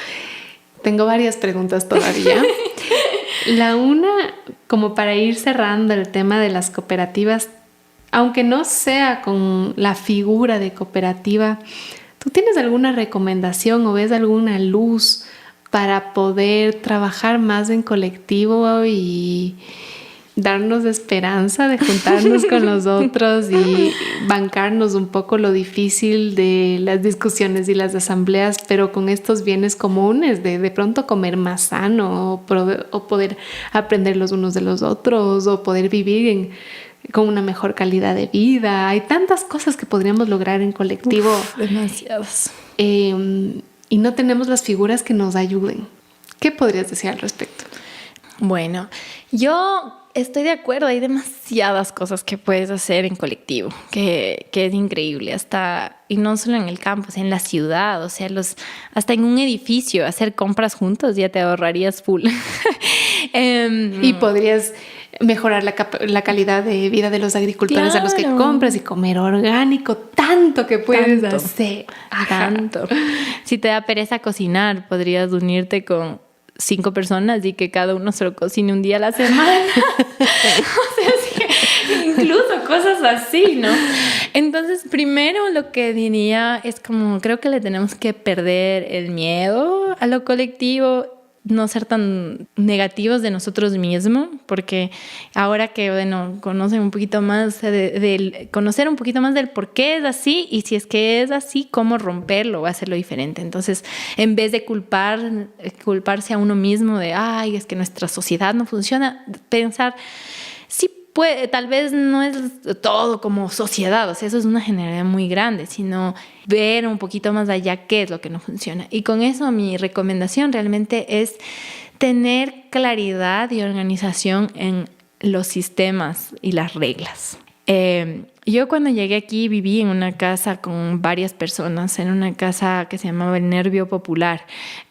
Tengo varias preguntas todavía. La una, como para ir cerrando el tema de las cooperativas, aunque no sea con la figura de cooperativa, ¿tú tienes alguna recomendación o ves alguna luz para poder trabajar más en colectivo y darnos esperanza de juntarnos con los otros y bancarnos un poco lo difícil de las discusiones y las asambleas, pero con estos bienes comunes de pronto comer más sano o poder aprender los unos de los otros o poder vivir con una mejor calidad de vida? Hay tantas cosas que podríamos lograr en colectivo. Demasiadas. Y no tenemos las figuras que nos ayuden. ¿Qué podrías decir al respecto? Bueno, yo estoy de acuerdo, hay demasiadas cosas que puedes hacer en colectivo, que es increíble, y no solo en el campus, en la ciudad, o sea, hasta en un edificio, hacer compras juntos ya te ahorrarías full. Y podrías mejorar la calidad de vida de los agricultores, claro, a los que compras, y comer orgánico, tanto que puedes hacer. Tanto. Si te da pereza cocinar, podrías unirte con 5 personas y que cada uno se lo cocine un día a la semana. O sea, sí, incluso cosas así, ¿no? Entonces, primero lo que diría es como, creo que le tenemos que perder el miedo a lo colectivo, no ser tan negativos de nosotros mismos, porque ahora que, bueno, conocen un poquito más conocer un poquito más del por qué es así, y si es que es así, cómo romperlo o hacerlo diferente. Entonces, en vez de culparse a uno mismo de, ay, es que nuestra sociedad no funciona, pensar, sí, tal vez no es todo como sociedad, o sea, eso es una generalidad muy grande, sino ver un poquito más allá qué es lo que no funciona. Y con eso mi recomendación realmente es tener claridad y organización en los sistemas y las reglas. Yo cuando llegué aquí viví en una casa con varias personas, en una casa que se llamaba El Nervio Popular,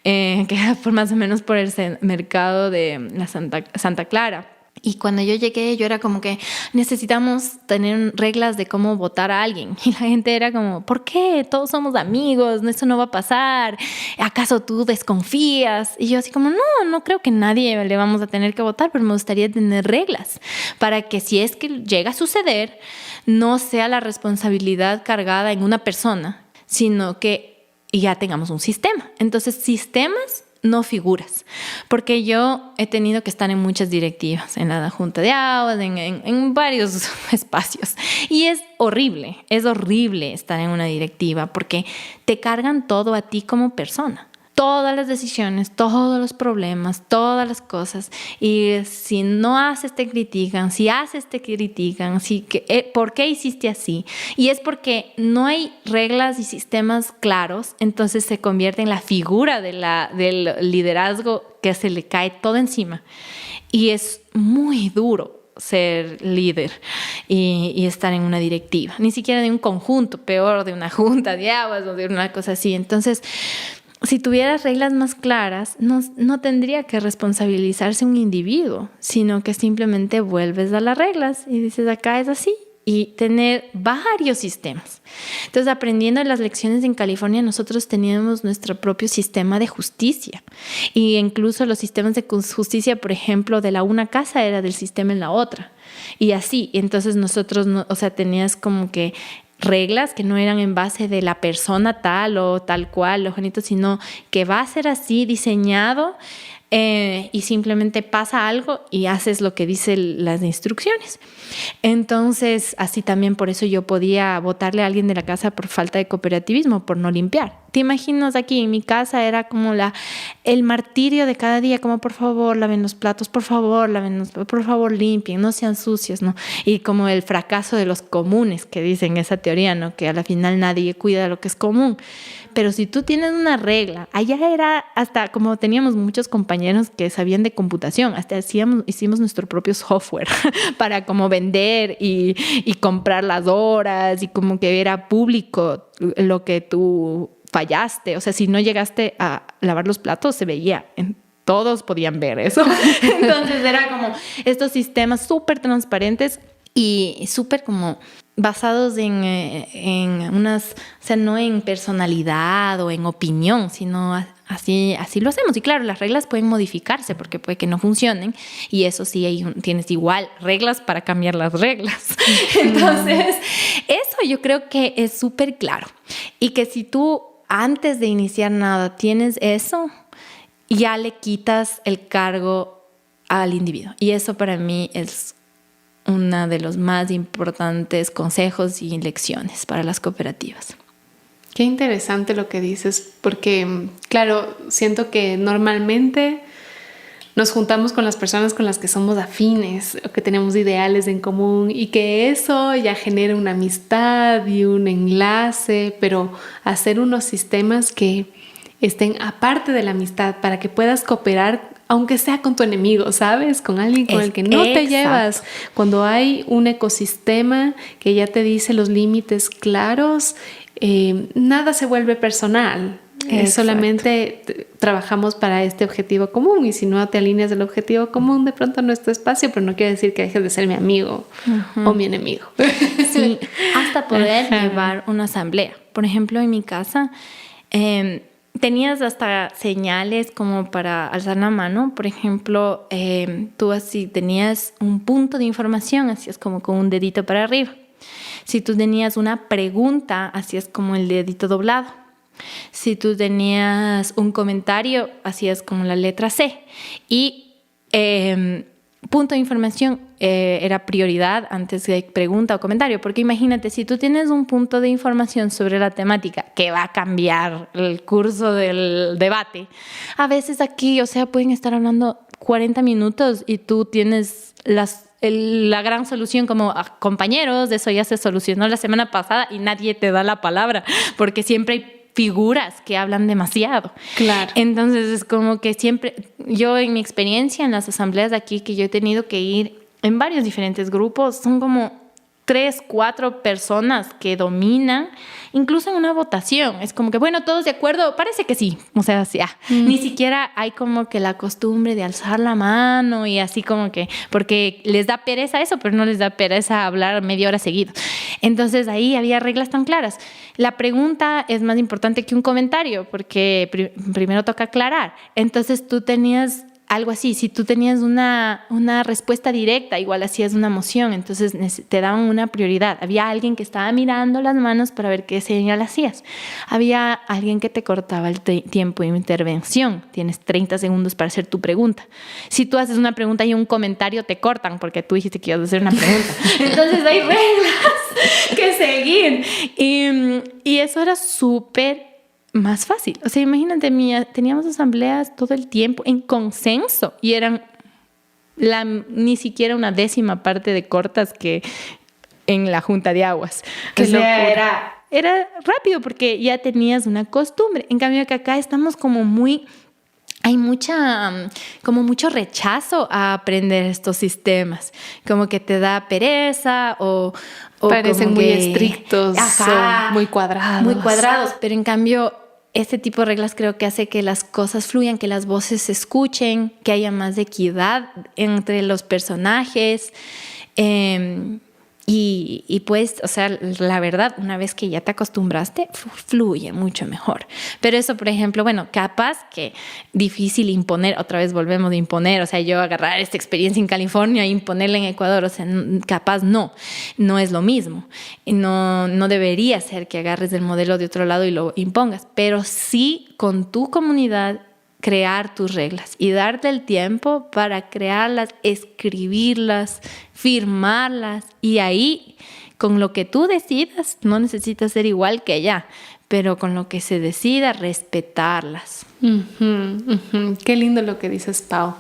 que era más o menos por el mercado de la Santa Clara. Y cuando yo llegué, yo era como que necesitamos tener reglas de cómo votar a alguien. Y la gente era como, ¿por qué? Todos somos amigos, eso no va a pasar. ¿Acaso tú desconfías? Y yo así como, no creo que nadie le vamos a tener que votar, pero me gustaría tener reglas para que si es que llega a suceder, no sea la responsabilidad cargada en una persona, sino que ya tengamos un sistema. Entonces, sistemas, no figuras, porque yo he tenido que estar en muchas directivas, en la Junta de Aguas, en varios espacios, y es horrible estar en una directiva porque te cargan todo a ti como persona. Todas las decisiones, todos los problemas, todas las cosas. Y si no haces, te critican. Si haces, te critican. ¿Por qué hiciste así? Y es porque no hay reglas y sistemas claros. Entonces se convierte en la figura del liderazgo que se le cae todo encima. Y es muy duro ser líder y estar en una directiva. Ni siquiera de un conjunto, peor de una junta de aguas o de una cosa así. Entonces, si tuvieras reglas más claras, no tendría que responsabilizarse un individuo, sino que simplemente vuelves a las reglas y dices, acá es así y tener varios sistemas. Entonces, aprendiendo las lecciones en California, nosotros teníamos nuestro propio sistema de justicia. Y incluso los sistemas de justicia, por ejemplo, de la una casa era del sistema en la otra. Y así, entonces nosotros, tenías como que reglas que no eran en base de la persona tal o tal cual, sino que va a ser así diseñado. Y simplemente pasa algo y haces lo que dicen las instrucciones. Entonces, así también por eso yo podía botarle a alguien de la casa por falta de cooperativismo, por no limpiar. ¿Te imaginas aquí en mi casa? Era como el martirio de cada día, como por favor laven los platos, por favor limpien, no sean sucios, ¿no? Y como el fracaso de los comunes que dicen esa teoría, ¿no? Que a la final nadie cuida lo que es común. Pero si tú tienes una regla, allá era hasta como teníamos muchos compañeros que sabían de computación, hasta hicimos nuestro propio software para como vender y comprar las horas y como que era público lo que tú fallaste. O sea, si no llegaste a lavar los platos, se veía. Todos podían ver eso. Entonces era como estos sistemas súper transparentes y súper como basados en unas, o sea, no en personalidad o en opinión, sino así lo hacemos. Y claro, las reglas pueden modificarse porque puede que no funcionen y eso sí, tienes igual reglas para cambiar las reglas. Entonces, eso yo creo que es súper claro. Y que si tú antes de iniciar nada tienes eso, ya le quitas el cargo al individuo. Y eso para mí es uno de los más importantes consejos y lecciones para las cooperativas. Qué interesante lo que dices, porque, claro, siento que normalmente nos juntamos con las personas con las que somos afines o que tenemos ideales en común y que eso ya genera una amistad y un enlace, pero hacer unos sistemas que estén aparte de la amistad para que puedas cooperar aunque sea con tu enemigo, ¿sabes? Con alguien con el que no te llevas. Cuando hay un ecosistema que ya te dice los límites claros, nada se vuelve personal. Solamente trabajamos para este objetivo común y si no te alineas del objetivo común, de pronto no es tu espacio, pero no quiere decir que dejes de ser mi amigo o mi enemigo. Sí, hasta poder llevar una asamblea. Por ejemplo, en mi casa tenías hasta señales como para alzar la mano. Por ejemplo, tú así tenías un punto de información, hacías como con un dedito para arriba. Si tú tenías una pregunta, hacías como el dedito doblado. Si tú tenías un comentario, hacías como la letra C. Y punto de información era prioridad antes de pregunta o comentario. Porque imagínate, si tú tienes un punto de información sobre la temática que va a cambiar el curso del debate, a veces aquí, pueden estar hablando 40 minutos y tú tienes la gran solución como compañeros, eso ya se solucionó la semana pasada y nadie te da la palabra porque siempre hay figuras que hablan demasiado. Claro. Entonces es como que siempre, yo en mi experiencia en las asambleas de aquí que yo he tenido que ir en varios diferentes grupos, son como 3, 4 personas que dominan, incluso en una votación. Es como que, bueno, todos de acuerdo, parece que sí. Ni siquiera hay como que la costumbre de alzar la mano y así como que, porque les da pereza eso, pero no les da pereza hablar media hora seguido. Entonces ahí había reglas tan claras. La pregunta es más importante que un comentario porque primero toca aclarar. Entonces tú tenías algo así, si tú tenías una respuesta directa, igual hacías una moción, entonces te daban una prioridad. Había alguien que estaba mirando las manos para ver qué señal hacías. Había alguien que te cortaba el tiempo de intervención. Tienes 30 segundos para hacer tu pregunta. Si tú haces una pregunta y un comentario, te cortan porque tú dijiste que ibas a hacer una pregunta. Entonces hay reglas que seguir. Y eso era súper más fácil. Imagínate, teníamos asambleas todo el tiempo en consenso y eran ni siquiera una 10ª parte de cortas que en la junta de aguas. Era rápido porque ya tenías una costumbre. En cambio que acá estamos como hay como mucho rechazo a aprender estos sistemas. Como que te da pereza o parecen muy estrictos, muy cuadrados. Muy cuadrados, pero en cambio este tipo de reglas creo que hace que las cosas fluyan, que las voces se escuchen, que haya más equidad entre los personajes. Y pues, o sea, la verdad, una vez que ya te acostumbraste, fluye mucho mejor. Pero eso, por ejemplo, bueno, capaz que difícil imponer, otra vez volvemos a imponer, o sea, yo agarrar esta experiencia en California e imponerla en Ecuador, o sea, capaz no es lo mismo. No debería ser que agarres el modelo de otro lado y lo impongas, pero sí con tu comunidad crear tus reglas y darte el tiempo para crearlas, escribirlas, firmarlas, y ahí con lo que tú decidas, no necesitas ser igual que allá, pero con lo que se decida, respetarlas. Qué lindo lo que dices, Pau.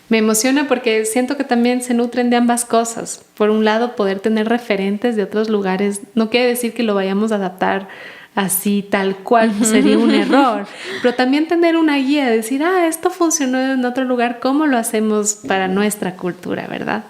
Me emociona porque siento que también se nutren de ambas cosas. Por un lado, poder tener referentes de otros lugares no quiere decir que lo vayamos a adaptar así tal cual, pues sería un error, pero también tener una guía, decir, esto funcionó en otro lugar, ¿cómo lo hacemos para nuestra cultura, verdad?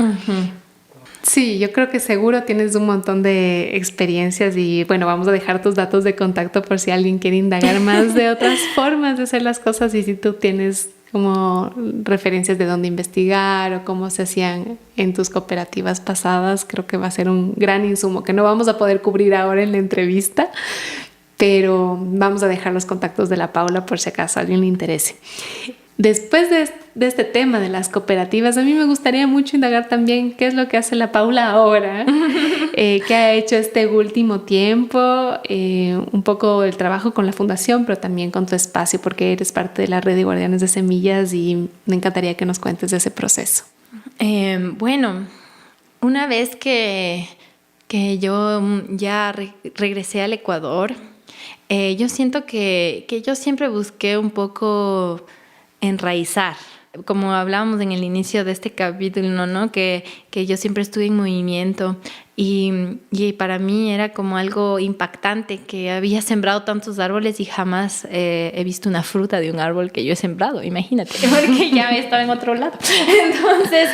Sí, yo creo que seguro tienes un montón de experiencias y bueno, vamos a dejar tus datos de contacto por si alguien quiere indagar más de otras formas de hacer las cosas, y si tú tienes como referencias de dónde investigar o cómo se hacían en tus cooperativas pasadas, creo que va a ser un gran insumo que no vamos a poder cubrir ahora en la entrevista, pero vamos a dejar los contactos de la Paula por si acaso a alguien le interese. Después de este tema de las cooperativas, a mí me gustaría mucho indagar también qué es lo que hace la Paula ahora, qué ha hecho este último tiempo, un poco el trabajo con la fundación, pero también con tu espacio, porque eres parte de la red de Guardianes de Semillas y me encantaría que nos cuentes de ese proceso. Bueno, una vez que yo ya regresé al Ecuador, yo siento que yo siempre busqué un poco enraizar, como hablábamos en el inicio de este capítulo, ¿no? Que yo siempre estuve en movimiento y para mí era como algo impactante que había sembrado tantos árboles y jamás he visto una fruta de un árbol que yo he sembrado, imagínate, porque ya estaba en otro lado. Entonces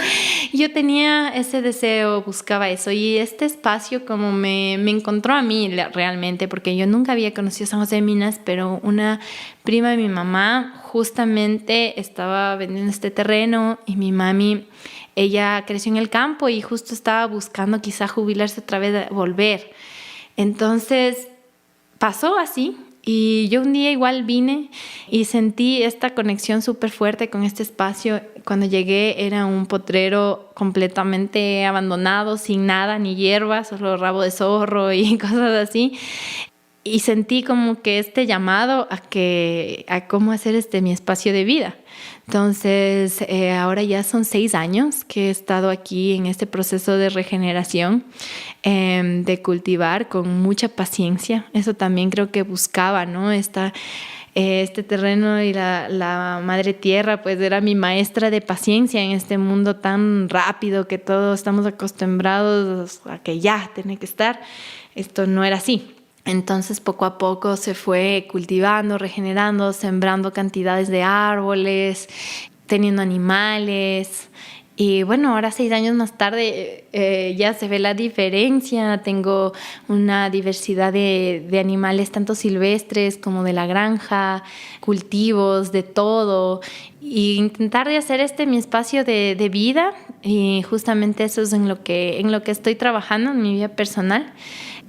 yo tenía ese deseo, buscaba eso, y este espacio como me encontró a mí realmente, porque yo nunca había conocido San José de Minas, pero una prima de mi mamá justamente estaba vendiendo este terreno y mi mami, ella creció en el campo y justo estaba buscando quizá jubilarse otra vez, volver. Entonces pasó así y yo un día igual vine y sentí esta conexión súper fuerte con este espacio. Cuando llegué era un potrero completamente abandonado, sin nada, ni hierba, solo rabo de zorro y cosas así. Y sentí como que este llamado a cómo hacer mi espacio de vida. Entonces, ahora ya son 6 años que he estado aquí en este proceso de regeneración, de cultivar con mucha paciencia. Eso también creo que buscaba, ¿no? Este terreno y la madre tierra, pues era mi maestra de paciencia en este mundo tan rápido que todos estamos acostumbrados a que ya tiene que estar. Esto no era así. Entonces poco a poco se fue cultivando, regenerando, sembrando cantidades de árboles, teniendo animales. Y bueno, ahora 6 años más tarde ya se ve la diferencia. Tengo una diversidad de animales, tanto silvestres como de la granja, cultivos, de todo. Y intentar de hacer mi espacio de vida, y justamente eso es en lo que estoy trabajando en mi vida personal.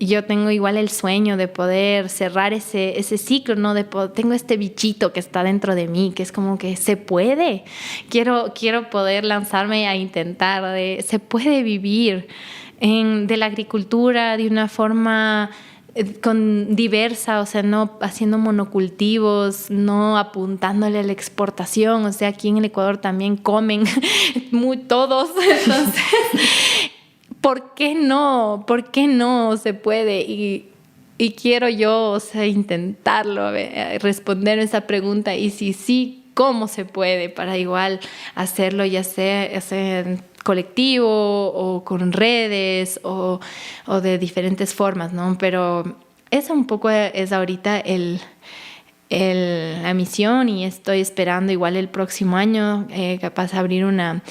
Yo tengo igual el sueño de poder cerrar ese ciclo, ¿no? Tengo este bichito que está dentro de mí, que es como que se puede. Quiero poder lanzarme a intentar, se puede vivir de la agricultura de una forma diversa, o sea, no haciendo monocultivos, no apuntándole a la exportación. O sea, aquí en el Ecuador también comen todos, entonces... ¿Por qué no? ¿Por qué no se puede? Y quiero yo, o sea, intentarlo, responder esa pregunta. Y si sí, ¿cómo se puede? Para igual hacerlo, ya sea en colectivo o con redes o de diferentes formas, ¿no? Pero eso un poco es ahorita la misión, y estoy esperando igual el próximo año capaz abrir una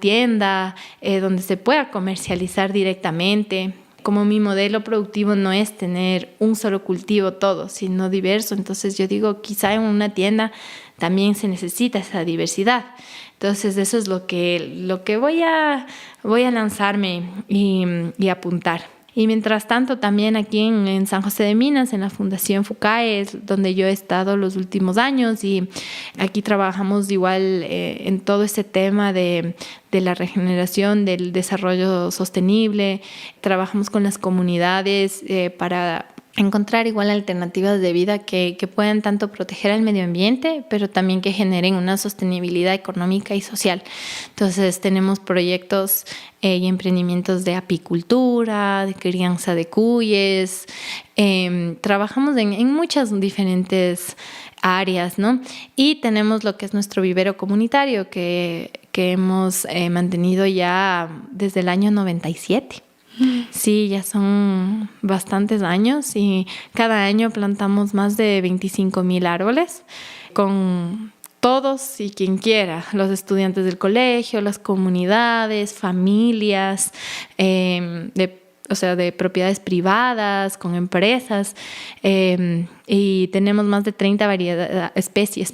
tienda donde se pueda comercializar directamente. Como mi modelo productivo no es tener un solo cultivo todo, sino diverso, entonces yo digo quizá en una tienda también se necesita esa diversidad. Entonces eso es lo que voy a lanzarme y apuntar. Y mientras tanto, también aquí en San José de Minas, en la Fundación FUCAE, es donde yo he estado los últimos años, y aquí trabajamos igual en todo este tema de la regeneración, del desarrollo sostenible. Trabajamos con las comunidades para encontrar igual alternativas de vida que puedan tanto proteger al medio ambiente, pero también que generen una sostenibilidad económica y social. Entonces tenemos proyectos y emprendimientos de apicultura, de crianza de cuyes. Trabajamos en muchas diferentes áreas, ¿no? Y tenemos lo que es nuestro vivero comunitario que hemos mantenido ya desde el año 97. Sí, ya son bastantes años y cada año plantamos más de 25,000 árboles con todos y quien quiera, los estudiantes del colegio, las comunidades, familias, de propiedades privadas, con empresas, y tenemos más de 30 especies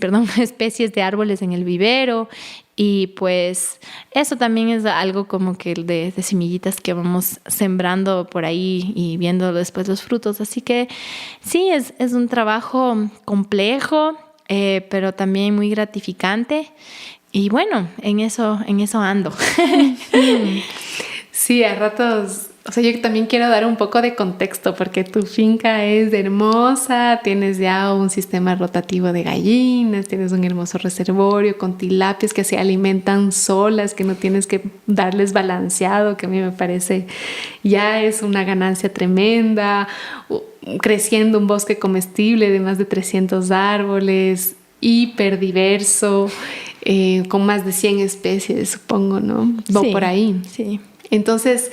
de árboles en el vivero. Y pues eso también es algo como que de semillitas que vamos sembrando por ahí y viendo después los frutos. Así que sí, es un trabajo complejo, pero también muy gratificante. Y bueno, en eso ando. Sí, a ratos. O sea, yo también quiero dar un poco de contexto porque tu finca es hermosa, tienes ya un sistema rotativo de gallinas, tienes un hermoso reservorio con tilapias que se alimentan solas, que no tienes que darles balanceado, que a mí me parece ya es una ganancia tremenda, creciendo un bosque comestible de más de 300 árboles, hiperdiverso, con más de 100 especies, supongo, ¿no? Sí, por ahí. Sí. Entonces,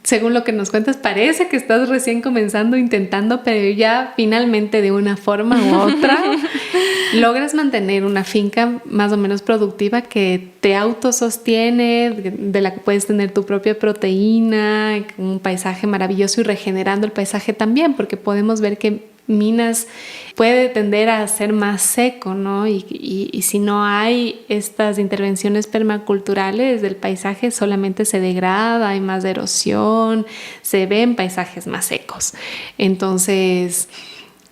según lo que nos cuentas, parece que estás recién comenzando, intentando, pero ya finalmente de una forma u otra logras mantener una finca más o menos productiva que te autosostiene, de la que puedes tener tu propia proteína, un paisaje maravilloso y regenerando el paisaje también, porque podemos ver que Minas puede tender a ser más seco, ¿no? Y si no hay estas intervenciones permaculturales del paisaje, solamente se degrada, hay más erosión, se ven paisajes más secos. Entonces,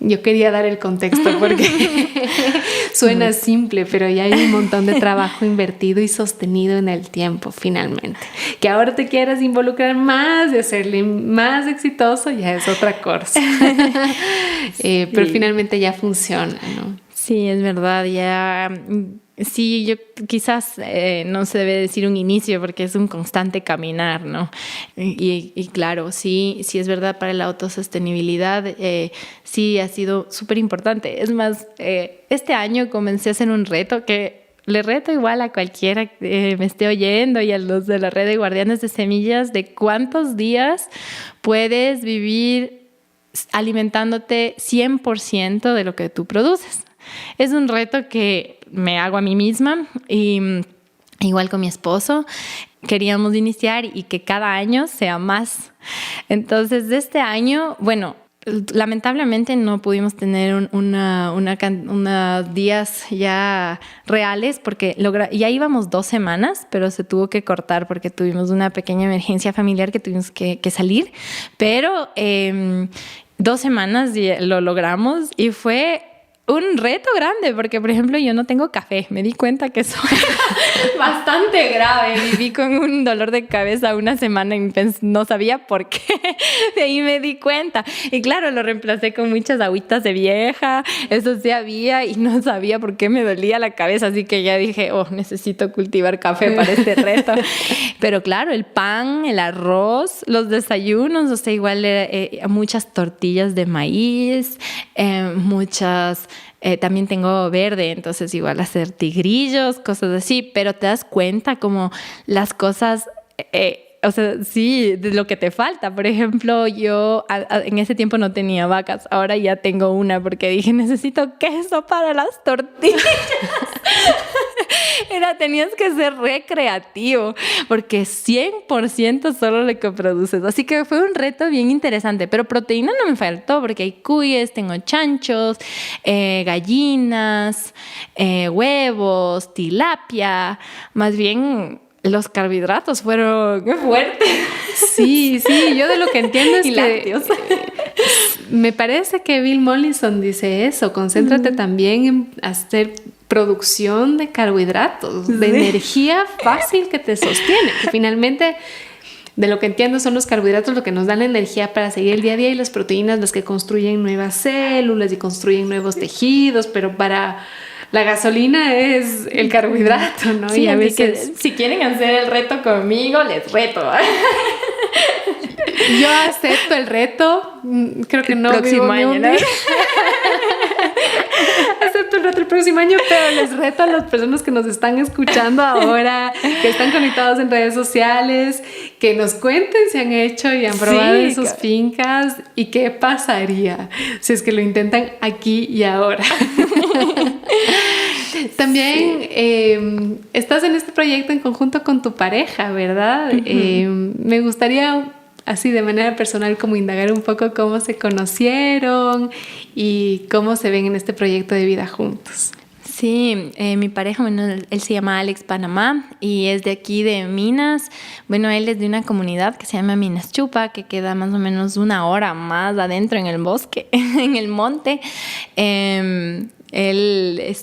yo quería dar el contexto porque suena simple, pero ya hay un montón de trabajo invertido y sostenido en el tiempo, finalmente. Que ahora te quieras involucrar más y hacerle más exitoso, ya es otra cosa. Pero finalmente ya funciona, ¿no? Sí, es verdad, ya. Sí, yo quizás no se debe decir un inicio porque es un constante caminar, ¿no? Y claro, sí es verdad, para la autosostenibilidad sí ha sido súper importante. Es más, este año comencé a hacer un reto que le reto igual a cualquiera que me esté oyendo y a los de la red de Guardianes de Semillas de cuántos días puedes vivir alimentándote 100% de lo que tú produces. Es un reto que me hago a mí misma y igual con mi esposo queríamos iniciar y que cada año sea más. Entonces, de este año, bueno, lamentablemente no pudimos tener unos días ya reales porque ya íbamos 2 semanas, pero se tuvo que cortar porque tuvimos una pequeña emergencia familiar que tuvimos que salir. Pero 2 semanas lo logramos y fue un reto grande porque, por ejemplo, yo no tengo café. Me di cuenta que eso era bastante grave. Viví con un dolor de cabeza una semana y no sabía por qué. De ahí me di cuenta. Y claro, lo reemplacé con muchas agüitas de vieja. Eso sí había y no sabía por qué me dolía la cabeza. Así que ya dije, necesito cultivar café para este reto. Pero claro, el pan, el arroz, los desayunos, o sea, igual muchas tortillas de maíz, también tengo verde, entonces igual hacer tigrillos, cosas así, pero te das cuenta como las cosas o sea, sí, de lo que te falta. Por ejemplo, yo en ese tiempo no tenía vacas, ahora ya tengo una porque dije, necesito queso para las tortillas. Tenías que ser recreativo porque 100% solo lo que produces. Así que fue un reto bien interesante, pero proteína no me faltó porque hay cuyes, tengo chanchos, gallinas, huevos, tilapia. Más bien los carbohidratos fueron fuertes. Sí, yo de lo que entiendo es y lácteos. Me parece que Bill Mollison dice eso, concéntrate también en hacer producción de carbohidratos, de energía fácil que te sostiene, que finalmente, de lo que entiendo, son los carbohidratos lo que nos dan la energía para seguir el día a día y las proteínas las que construyen nuevas células y construyen nuevos tejidos, pero para la gasolina es el carbohidrato, ¿no? Sí, y a veces, que, si quieren hacer el reto conmigo, les reto. Yo acepto el reto, creo que no próximo año, ¿no? Acepto el reto el próximo año, pero les reto a las personas que nos están escuchando ahora, que están conectados en redes sociales, que nos cuenten si han hecho y han probado en sus fincas y qué pasaría si es que lo intentan aquí y ahora. También estás en este proyecto en conjunto con tu pareja, ¿verdad? Me gustaría, así de manera personal, como indagar un poco cómo se conocieron y cómo se ven en este proyecto de vida juntos. Sí, mi pareja, bueno, él se llama Alex Panamá y es de aquí de Minas. Bueno, él es de una comunidad que se llama Minas Chupa, que queda más o menos 1 hora más adentro en el bosque, en el monte. Él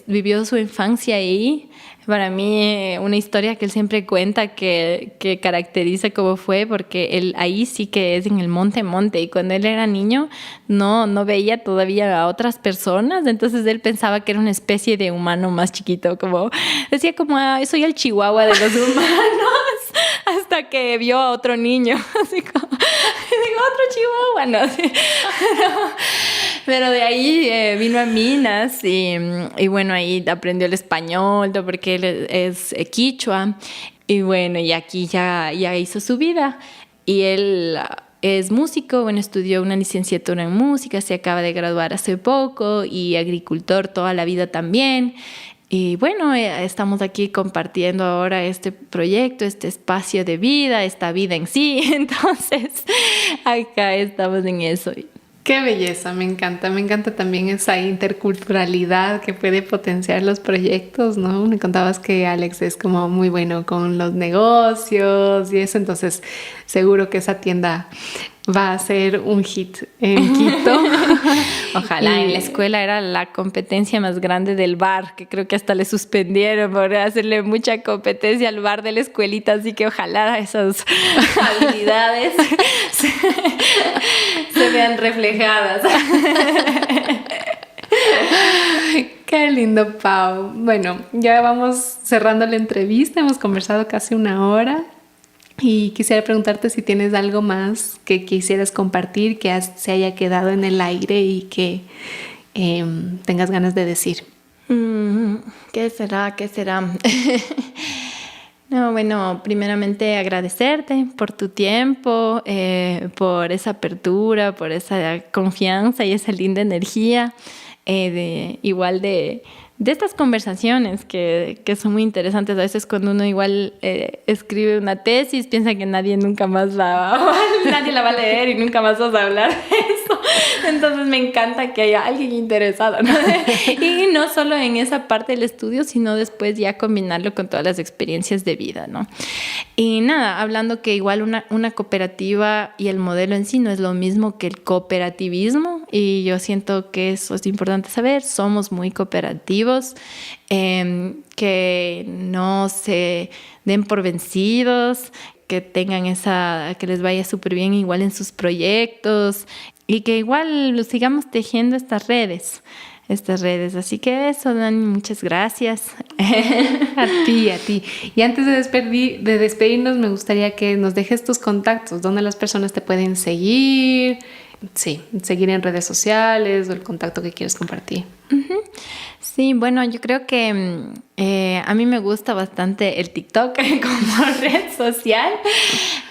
vivió su infancia ahí. Para mí, una historia que él siempre cuenta que caracteriza cómo fue, porque él ahí sí que es en el monte, y cuando él era niño no veía todavía a otras personas, entonces él pensaba que era una especie de humano más chiquito, como decía como, soy el chihuahua de los humanos, hasta que vio a otro niño, así como, digo, otro chihuahua, no sé. Pero de ahí vino a Minas y bueno, ahí aprendió el español, porque él es quichua. Y bueno, y aquí ya hizo su vida. Y él es músico, bueno, estudió una licenciatura en música, se acaba de graduar hace poco, y agricultor toda la vida también. Y bueno, estamos aquí compartiendo ahora este proyecto, este espacio de vida, esta vida en sí. Entonces, acá estamos en eso. Qué belleza, me encanta también esa interculturalidad que puede potenciar los proyectos, ¿no? Me contabas que Alex es como muy bueno con los negocios y eso, entonces seguro que esa tienda va a ser un hit en Quito. Ojalá. En la escuela era la competencia más grande del bar, que creo que hasta le suspendieron por hacerle mucha competencia al bar de la escuelita, así que ojalá esas habilidades se vean reflejadas. Qué lindo, Pau. Bueno, ya vamos cerrando la entrevista, hemos conversado casi 1 hora. Y quisiera preguntarte si tienes algo más que quisieras compartir, que se haya quedado en el aire y que tengas ganas de decir. ¿Qué será? No, bueno, primeramente agradecerte por tu tiempo, por esa apertura, por esa confianza y esa linda energía, igual de estas conversaciones que son muy interesantes. A veces cuando uno igual escribe una tesis, piensa que nadie la va a leer y nunca más vas a hablar de eso. Entonces me encanta que haya alguien interesado, ¿no? Y no solo en esa parte del estudio, sino después ya combinarlo con todas las experiencias de vida, ¿no? Y nada, hablando que igual una cooperativa y el modelo en sí no es lo mismo que el cooperativismo, y yo siento que eso es importante saber. Somos muy cooperativos, que no se den por vencidos, que tengan que les vaya súper bien igual en sus proyectos y que igual sigamos tejiendo estas redes. Así que eso, Dani, muchas gracias. A ti. Y antes de despedirnos, me gustaría que nos dejes tus contactos, dónde las personas te pueden seguir, seguir en redes sociales o el contacto que quieres compartir. Sí, bueno, yo creo que A mí me gusta bastante el TikTok como red social.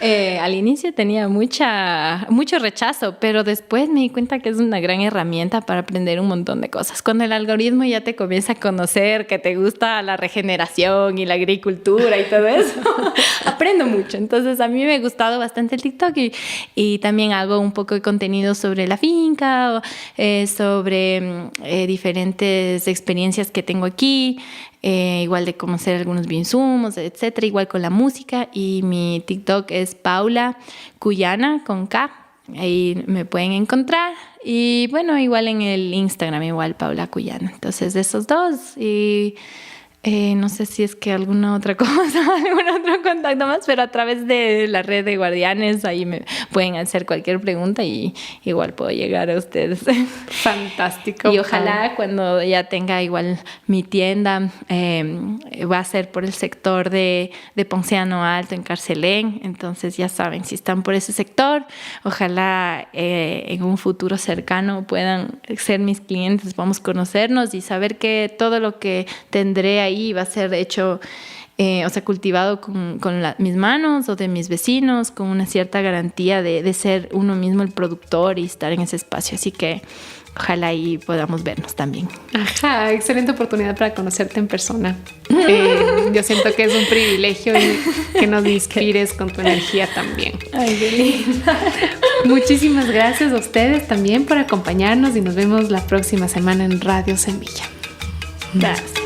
Al inicio tenía mucho rechazo, pero después me di cuenta que es una gran herramienta para aprender un montón de cosas. Cuando el algoritmo ya te comienza a conocer que te gusta la regeneración y la agricultura y todo eso, aprendo mucho. Entonces a mí me ha gustado bastante el TikTok y también hago un poco de contenido sobre la finca, sobre diferentes experiencias que tengo aquí. Igual de conocer algunos bioinsumos, etcétera, igual con la música. Y mi TikTok es Paula Cuyana con K, ahí me pueden encontrar. Y bueno, igual en el Instagram, igual Paula Cuyana. Entonces de esos dos. Y no sé si es que alguna otra cosa, algún otro contacto más, pero a través de la red de guardianes ahí me pueden hacer cualquier pregunta y igual puedo llegar a ustedes. Fantástico. Y ojalá cuando ya tenga igual mi tienda, va a ser por el sector de Ponciano Alto en Carcelén. Entonces ya saben, si están por ese sector, ojalá en un futuro cercano puedan ser mis clientes, vamos a conocernos y saber que todo lo que tendré ahí va a ser hecho, cultivado con mis manos o de mis vecinos, con una cierta garantía de ser uno mismo el productor y estar en ese espacio. Así que ojalá ahí podamos vernos también. Ajá, excelente oportunidad para conocerte en persona. Yo siento que es un privilegio y que nos inspires con tu energía también. Ay, qué linda. Muchísimas gracias a ustedes también por acompañarnos y nos vemos la próxima semana en Radio Semilla. Gracias.